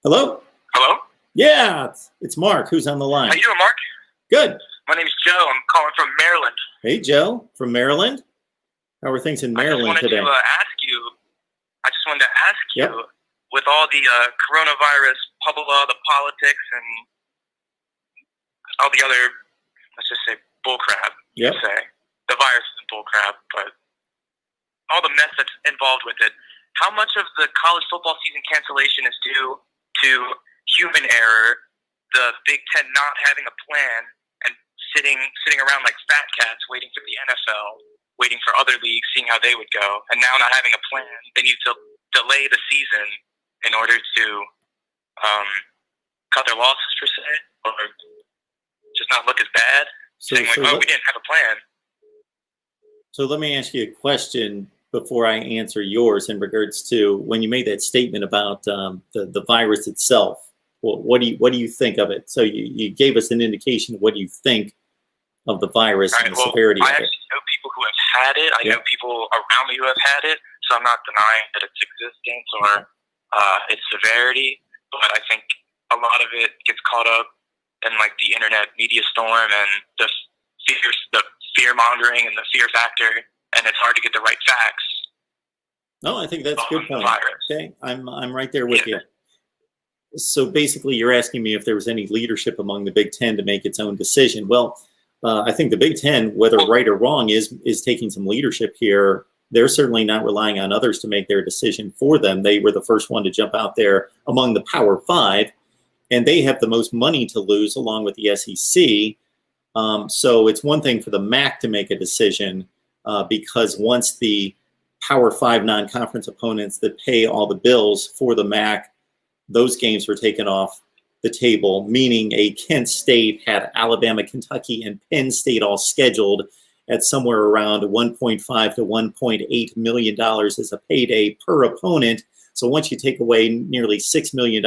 S1: Hello?
S2: Hello?
S1: Yeah, it's Mark. Who's on the line?
S2: How you doing, Mark?
S1: Good.
S2: My name's Joe. I'm calling from Maryland.
S1: Hey, Joe, from Maryland. How are things in Maryland today?
S2: I just wanted to ask you, with all the coronavirus, the politics, and all the other, let's just say, bullcrap, you could say. The virus is bullcrap, but all the mess that's involved with it. How much of the college football season cancellation is due to human error, the Big Ten not having a plan, and sitting around like fat cats waiting for the NFL, waiting for other leagues, seeing how they would go, and now not having a plan? They need to delay the season in order to cut their losses, per se, or just not look as bad, saying we didn't have a plan.
S1: So let me ask you a question before I answer yours in regards to when you made that statement about the virus itself. Well, what do you think of it? So you gave us an indication of what you think of the virus and the severity of it.
S2: I actually know people who have had it. I know people around me who have had it, so I'm not denying that its existence or its severity, but I think a lot of it gets caught up in like the internet media storm and the fear mongering and the fear factor, and it's hard to get the right facts.
S1: No, I think that's a good point. Okay, I'm right there with you. So basically, you're asking me if there was any leadership among the Big Ten to make its own decision. Well, I think the Big Ten, whether right or wrong, is taking some leadership here. They're certainly not relying on others to make their decision for them. They were the first one to jump out there among the Power Five, and they have the most money to lose along with the SEC. So it's one thing for the MAC to make a decision because once the Power Five non-conference opponents that pay all the bills for the MAC, those games were taken off the table, meaning a Kent State had Alabama, Kentucky, and Penn State all scheduled at somewhere around $1.5 to $1.8 million as a payday per opponent. So once you take away nearly $6 million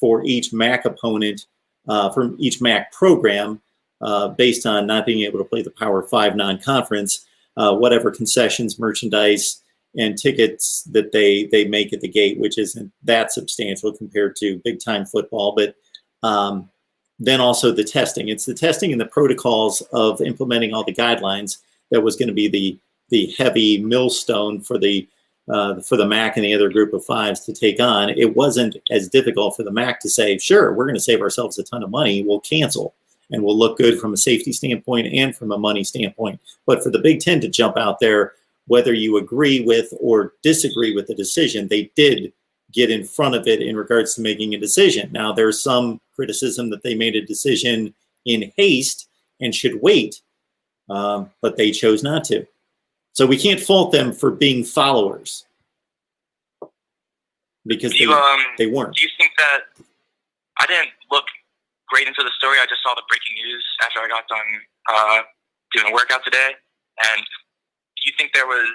S1: for each MAC opponent, from each MAC program, based on not being able to play the Power Five non-conference, whatever concessions, merchandise, and tickets that they make at the gate, which isn't that substantial compared to big time football. But then also the testing. It's the testing and the protocols of implementing all the guidelines that was going to be the heavy millstone for the MAC and the other group of fives to take on. It wasn't as difficult for the MAC to say, sure, we're going to save ourselves a ton of money. We'll cancel and we'll look good from a safety standpoint and from a money standpoint. But for the Big Ten to jump out there, whether you agree with or disagree with the decision, they did get in front of it in regards to making a decision. Now, there's some criticism that they made a decision in haste and should wait, but they chose not to. So we can't fault them for being followers because they weren't.
S9: Do you think that I didn't look great into the story? I just saw the breaking news after I got done doing a workout today. And do you think there was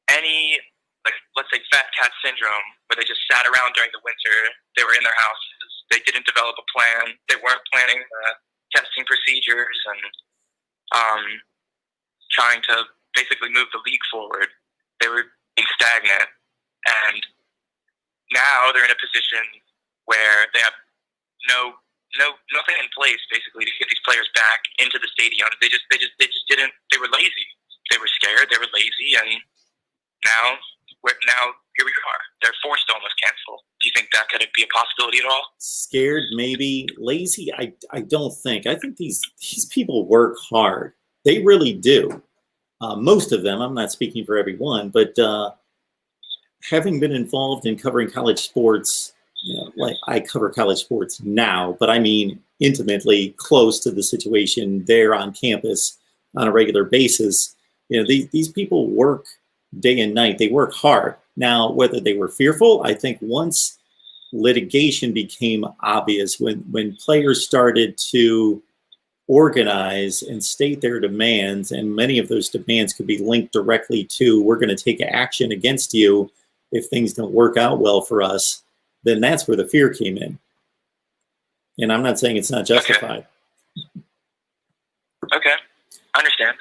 S9: any, like, let's say fat cat syndrome, where they just sat around during the winter, they were in their houses, they didn't develop a plan, they weren't planning testing procedures and trying to basically move the league forward. They were being stagnant, and now they're in a position where they have nothing in place basically to get these players back into the stadium. They just didn't. They were lazy. They were scared. They were lazy, and now here we are. They're forced to almost cancel. Do you think that could be a possibility at all?
S1: Scared, maybe. Lazy, I don't think. I think these people work hard. They really do. Most of them, I'm not speaking for everyone, but having been involved in covering college sports, like I cover college sports now, but I mean intimately close to the situation there on campus on a regular basis. These people work day and night. They work hard. Now, whether they were fearful, I think once litigation became obvious, when players started to organize and state their demands, and many of those demands could be linked directly to, we're going to take action against you if things don't work out well for us, then that's where the fear came in. And I'm not saying it's not justified.
S9: Okay. I understand.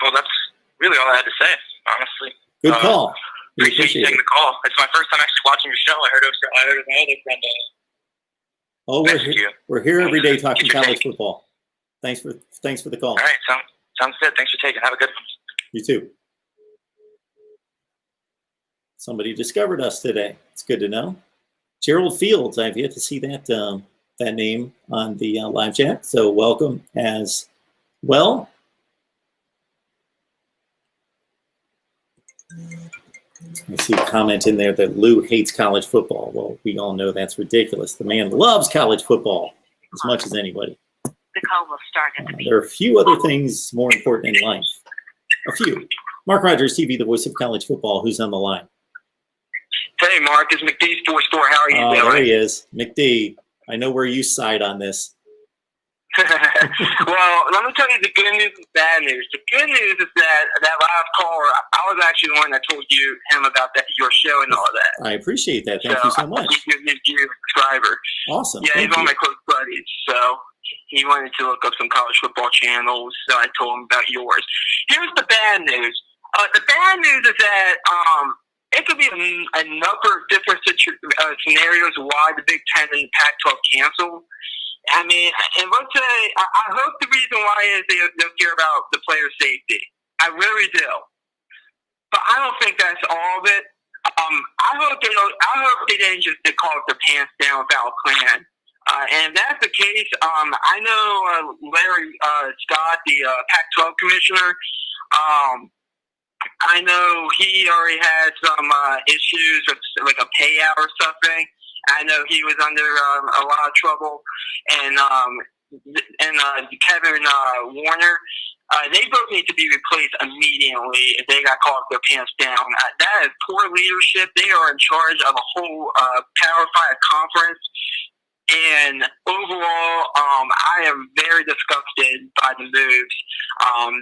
S9: Well, that's really all I had to say, honestly.
S1: Good call.
S9: Appreciate you taking the call. It's my first time actually watching your show. I heard of my other friend.
S1: We're here every day talking college football. Thanks for the call.
S9: All right, sounds good. Thanks for taking. Have a good one.
S1: You too. Somebody discovered us today. It's good to know. Gerald Fields. I've yet to see that name on the live chat. So welcome as well. I see a comment in there that Lou hates college football. Well, we all know that's ridiculous. The man loves college football as much as anybody.
S7: The call will start at the beep.
S1: There are a few other things more important in life. A few. MarkRogersTV, the voice of college football. Who's on the line?
S5: Hey, Mark, it's McD Sports Store. How are you doing?
S1: There he is. McD, I know where you side on this.
S5: Well, let me tell you the good news and bad news. The good news is that last caller, I was actually the one that told him about your show and all that.
S1: I appreciate that. Thank you so much.
S5: He's a subscriber.
S1: Awesome.
S5: Yeah, he's one of my close buddies. So he wanted to look up some college football channels, so I told him about yours. Here's the bad news. The bad news is that it could be a number of different scenarios why the Big Ten and Pac-12 canceled. I mean, and let's say, I hope the reason why is they don't care about the player safety. I really do. But I don't think that's all of it. I hope they didn't just call it their pants down without a plan. And if that's the case, I know Larry Scott, the Pac-12 commissioner, I know he already had some issues with like a payout or something. I know he was under a lot of trouble, and Kevin Warner, they both need to be replaced immediately if they got caught with their pants down. That is poor leadership. They are in charge of a whole Power 5 conference, and overall, I am very disgusted by the moves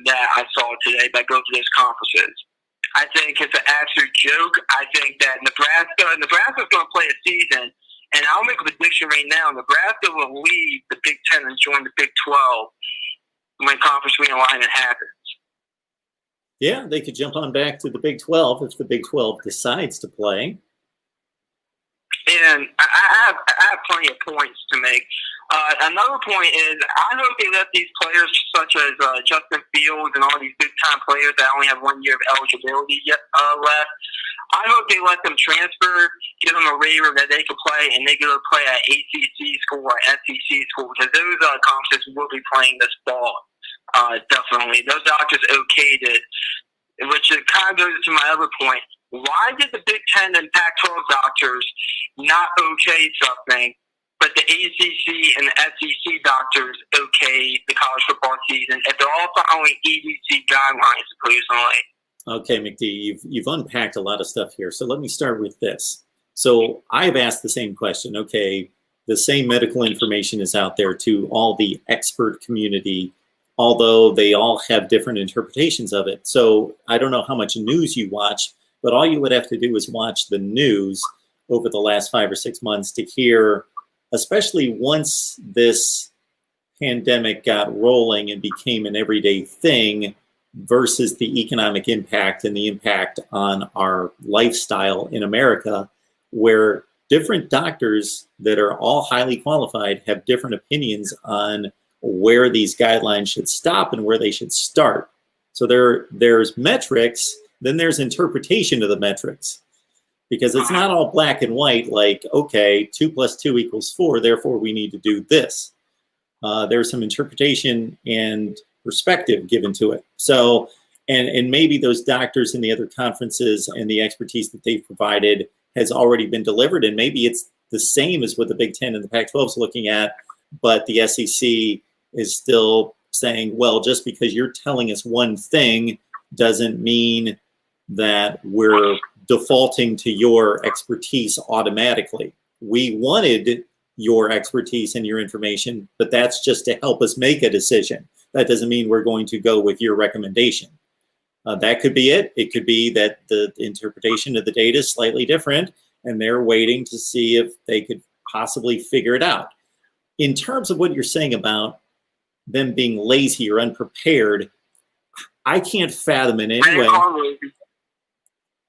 S5: that I saw today by both of those conferences. I think it's an absolute joke. I think that Nebraska's going to play a season, and I'll make a prediction right now. Nebraska will leave the Big Ten and join the Big 12 when conference realignment happens.
S1: Yeah, they could jump on back to the Big 12 if the Big 12 decides to play.
S5: And I have plenty of points to make. Another point is I hope they let these players such as Justin Fields and all these big-time players that only have 1 year of eligibility left, I hope they let them transfer, give them a waiver that they can play, and they go play at ACC school or SEC school, because those conferences will be playing this fall. Definitely. Those doctors okayed it, which kind of goes to my other point. Why did the Big Ten and Pac-12 doctors not okay something, but the ACC and the SEC doctors okay the college football season if they're all following EDC guidelines, supposedly?
S1: Okay, McD, you've unpacked a lot of stuff here. So let me start with this. So I've asked the same question. Okay, the same medical information is out there to all the expert community, although they all have different interpretations of it. So I don't know how much news you watch, but all you would have to do is watch the news over the last 5 or 6 months to hear, especially once this pandemic got rolling and became an everyday thing, versus the economic impact and the impact on our lifestyle in America, where different doctors that are all highly qualified have different opinions on where these guidelines should stop and where they should start. So there's metrics, then there's interpretation of the metrics, because it's not all black and white, like, okay, 2 + 2 = 4, therefore we need to do this. There's some interpretation and perspective given to it. So, and maybe those doctors in the other conferences and the expertise that they've provided has already been delivered, and maybe it's the same as what the Big Ten and the Pac-12 is looking at, but the SEC is still saying, well, just because you're telling us one thing doesn't mean that we're defaulting to your expertise automatically. We wanted your expertise and your information, but that's just to help us make a decision. That doesn't mean we're going to go with your recommendation. That could be it. It could be that the interpretation of the data is slightly different, and they're waiting to see if they could possibly figure it out. In terms of what you're saying about them being lazy or unprepared, I can't fathom in any way.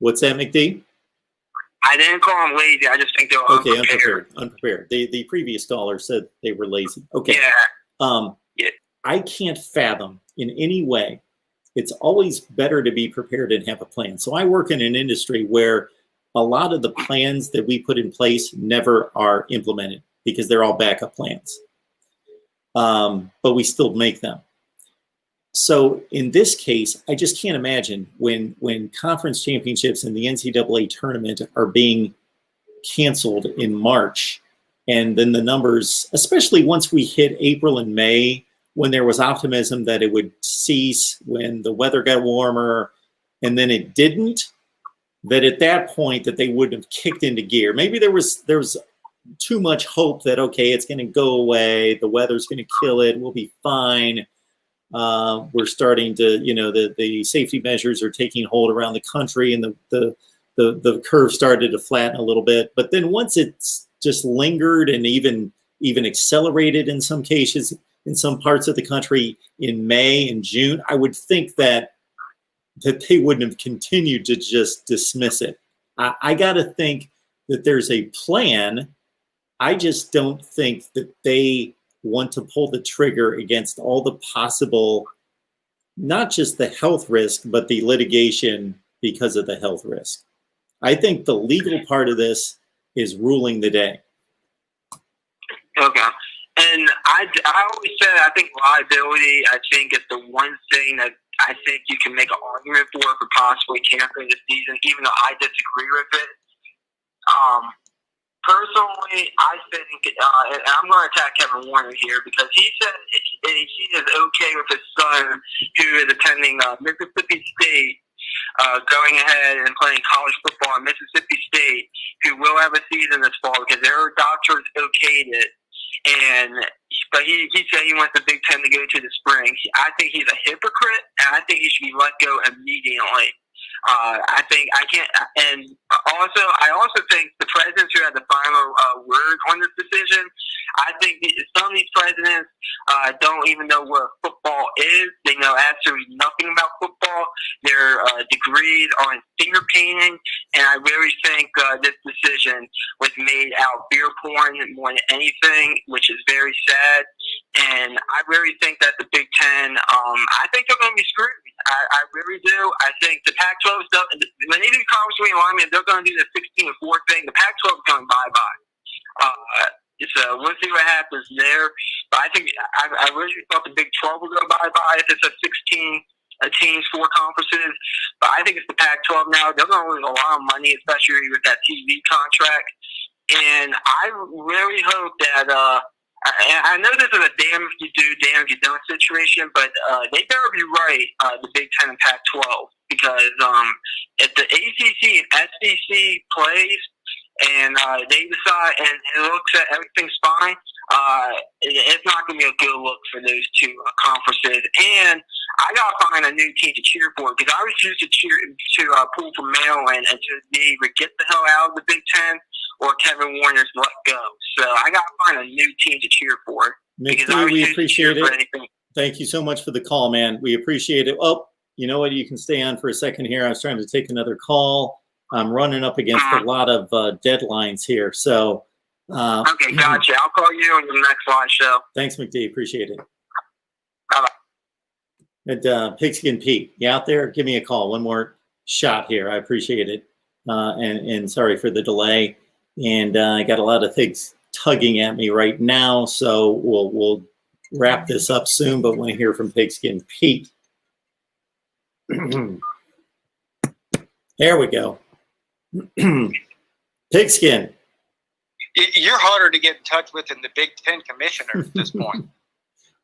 S1: What's that, McD?
S5: I didn't call them lazy. I just think they were unprepared.
S1: Unprepared. The previous caller said they were lazy. Okay.
S5: Yeah.
S1: I can't fathom in any way. It's always better to be prepared and have a plan. So I work in an industry where a lot of the plans that we put in place never are implemented because they're all backup plans. But we still make them. So in this case, I just can't imagine when conference championships and the NCAA tournament are being canceled in March, and then the numbers, especially once we hit April and May, when there was optimism that it would cease when the weather got warmer, and then it didn't, that at that point that they wouldn't have kicked into gear. Maybe there was too much hope that, okay, it's going to go away, the weather's going to kill it, we'll be fine. We're starting to, the safety measures are taking hold around the country, and the curve started to flatten a little bit. But then once it's just lingered and even accelerated in some cases, in some parts of the country in May and June, I would think that they wouldn't have continued to just dismiss it. I got to think that there's a plan. I just don't think that they want to pull the trigger against all the possible, not just the health risk, but the litigation because of the health risk. I think the legal part of this is ruling the day.
S5: Okay. And I always said, I think liability, I think, is the one thing that I think you can make an argument for possibly canceling the season, even though I disagree with it. Personally, I think, and I'm going to attack Kevin Warner here, because he said he is okay with his son, who is attending Mississippi State, going ahead and playing college football at Mississippi State, who will have a season this fall because their doctors okayed it. But he said he wants the Big Ten to go to the spring. I think he's a hypocrite, and I think he should be let go immediately. I think I can't, and I also think the presidents who had the final word on this decision, I think some of these presidents don't even know what football is. They know absolutely nothing about football.
S10: their degrees on finger painting, and I really think this decision was made out of beer porn more than anything, which is very sad. And I really think that the Big Ten, I think they're going to be screwed. I really do. I think the Pac-12 stuff, when they do conference realignment, they're going to do the 16-4 thing. The Pac-12 is going bye-bye. So we'll see what happens there. But I think I really thought the Big 12 would go bye-bye if it's a 16 teams, 4 conferences. But I think it's the Pac-12 now. They're going to lose a lot of money, especially with that TV contract. And I really hope that I know this is a damn if you do, damn if you don't situation, but they better be right, the Big Ten and Pac-12, because if the ACC and SEC plays and they decide and it looks at everything's fine, it's not going to be a good look for those 2 conferences. And I got to find a new team to cheer for, because I refuse to pull from Maryland and to either get the hell out of the Big Ten or Kevin Warner's let go. So I got to find a new team to cheer for.
S1: McD, we appreciate it. Thank you so much for the call, man. We appreciate it. Oh, you know what? You can stay on for a second here. I was trying to take another call. I'm running up against a lot of deadlines here. So,
S10: okay, gotcha. I'll call you on the next live show.
S1: Thanks, McD. Appreciate it.
S10: Bye-bye.
S1: And Pigskin Pete, you out there? Give me a call. One more shot here. I appreciate it. And sorry for the delay. And I got a lot of things tugging at me right now. So we'll wrap this up soon, but want to hear from Pigskin Pete. There we go. Pigskin.
S11: You're harder to get in touch with than the Big Ten commissioner at this point.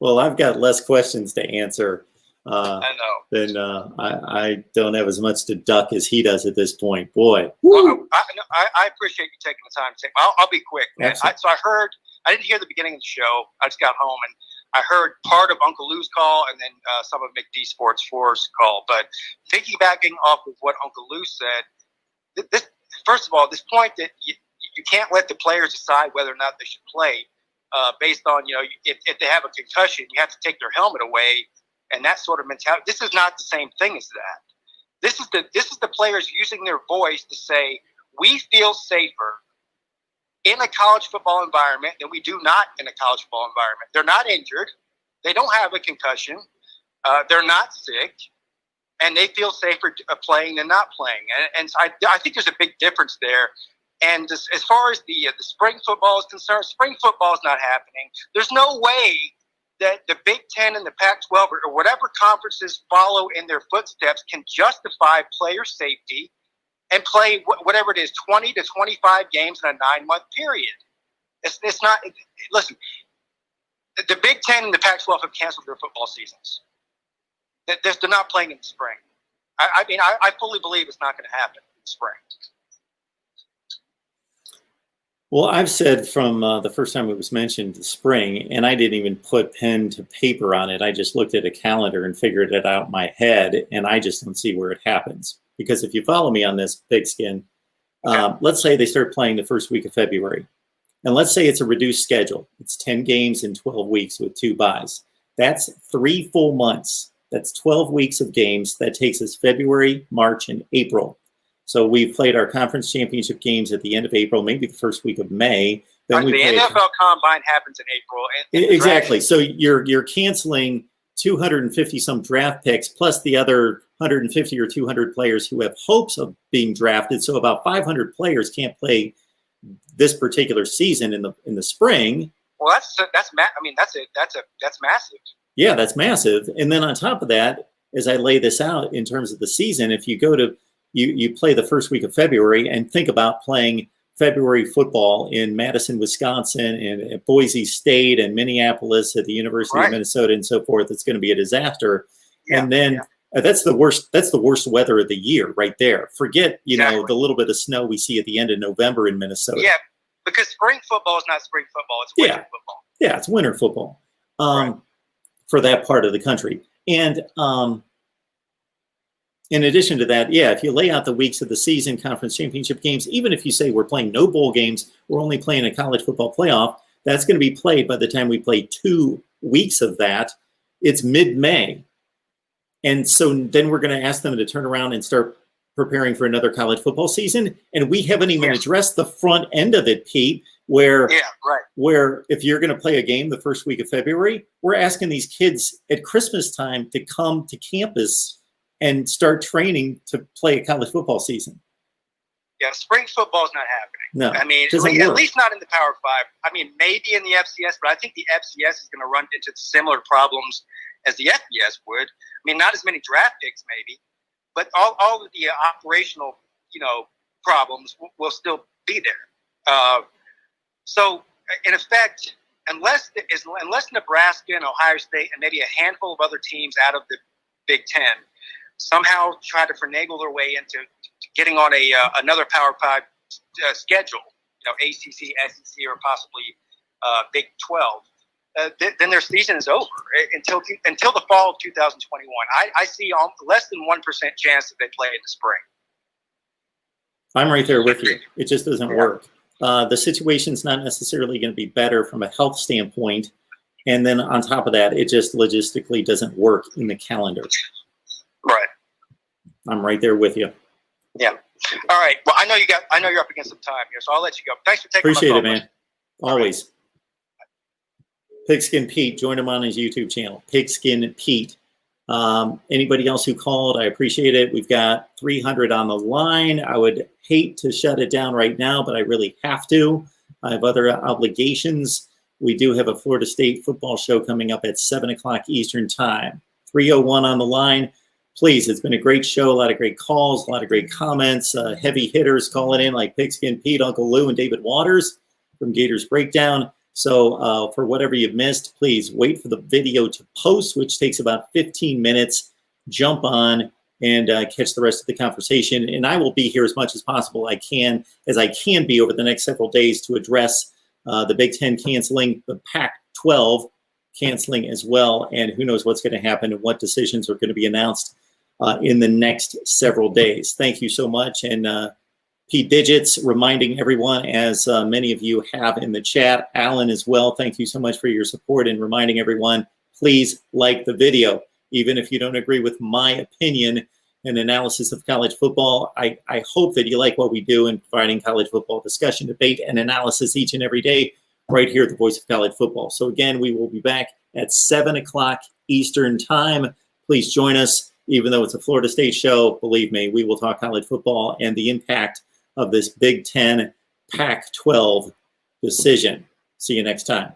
S1: Well, I've got less questions to answer.
S11: I know.
S1: Then I don't have as much to duck as he does at this point. Boy.
S11: I appreciate you taking the time to say. I'll be quick. So I didn't hear the beginning of the show. I just got home and I heard part of Uncle Lou's call and then some of McD Sports 4's call. But piggybacking off of what Uncle Lou said, first of all, this point that you can't let the players decide whether or not they should play based on, if they have a concussion, you have to take their helmet away and that sort of mentality. This is not the same thing as that. This is the players using their voice to say, we feel safer in a college football environment than we do not in a college football environment. They're not injured. They don't have a concussion. They're not sick. And they feel safer playing than not playing. And so I think there's a big difference there. And as far as the spring football is concerned, spring football is not happening. There's no way that the Big Ten and the Pac-12 or whatever conferences follow in their footsteps can justify player safety and play whatever it is, 20 to 25 games in a 9-month period. It's not. Listen, the Big Ten and the Pac-12 have canceled their football seasons. They're not playing in the spring. I fully believe it's not going to happen in the spring.
S1: Well, I've said from the first time it was mentioned, the spring, and I didn't even put pen to paper on it. I just looked at a calendar and figured it out in my head, and I just don't see where it happens. Because if you follow me on this, Pigskin, let's say they start playing the first week of February. And let's say it's a reduced schedule. It's 10 games in 12 weeks with 2 byes. That's 3 full months. That's 12 weeks of games. That takes us February, March, and April. So we've played our conference championship games at the end of April, maybe the first week of May. Then
S11: the NFL Combine happens in April.
S1: Exactly. So you're canceling 250 some draft picks plus the other 150 or 200 players who have hopes of being drafted. So about 500 players can't play this particular season in the spring.
S11: Well, that's massive.
S1: Yeah, that's massive. And then on top of that, as I lay this out in terms of the season, if you go to you play the first week of February and think about playing February football in Madison, Wisconsin, and at Boise State and Minneapolis at the University of Minnesota and so forth, it's going to be a disaster. Yeah, and then that's the worst weather of the year right there. Forget, the little bit of snow we see at the end of November in Minnesota.
S11: Yeah, because spring football is not spring football. It's winter football.
S1: Yeah, it's winter football for that part of the country. And in addition to that, if you lay out the weeks of the season, conference championship games, even if you say we're playing no bowl games, we're only playing a college football playoff, that's going to be played by the time we play 2 weeks of that. It's mid-May. And so then we're going to ask them to turn around and start preparing for another college football season. And we haven't even addressed the front end of it, Pete, where if you're going to play a game the first week of February, we're asking these kids at Christmas time to come to campus and start training to play a college football season.
S11: Yeah, spring football's not happening.
S1: No,
S11: I mean, at least not in the Power Five. I mean, maybe in the FCS, but I think the FCS is going to run into similar problems as the FBS would. I mean, not as many draft picks, maybe, but all of the operational, problems will still be there. So, in effect, unless Nebraska and Ohio State and maybe a handful of other teams out of the Big Ten somehow try to finagle their way into getting on another Power Five schedule, ACC, SEC, or possibly Big 12, then their season is over until the fall of 2021. I see less than 1% chance that they play in the spring.
S1: I'm right there with you. It just doesn't work. The situation's not necessarily going to be better from a health standpoint. And then on top of that, it just logistically doesn't work in the calendar.
S11: Right.
S1: I'm right there with you.
S11: Yeah. All right. Well, I know you're up against some time here, so I'll let you go. Thanks for taking
S1: Appreciate
S11: my
S1: it, man. Always. Pigskin Pete, join him on his YouTube channel, Pigskin Pete. Anybody else who called, I appreciate it. We've got 300 on the line. I would hate to shut it down right now, but I really have to. I have other obligations. We do have a Florida State football show coming up at 7 o'clock Eastern time. 301 on the line. Please, it's been a great show, a lot of great calls, a lot of great comments, heavy hitters calling in like Pigskin Pete, Uncle Lou, and David Waters from Gators Breakdown. So for whatever you've missed, please wait for the video to post, which takes about 15 minutes. Jump on and catch the rest of the conversation. And I will be here as much as possible as I can be over the next several days to address the Big Ten canceling, the Pac-12 canceling as well, and who knows what's going to happen and what decisions are going to be announced in the next several days. Thank you so much. And Pete Digits reminding everyone, as many of you have in the chat, Alan as well, thank you so much for your support and reminding everyone, please like the video. Even if you don't agree with my opinion and analysis of college football, I hope that you like what we do in providing college football discussion, debate, and analysis each and every day right here at the Voice of College Football. So again, we will be back at 7 o'clock Eastern time. Please join us. Even though it's a Florida State show, believe me, we will talk college football and the impact of this Big Ten Pac-12 decision. See you next time.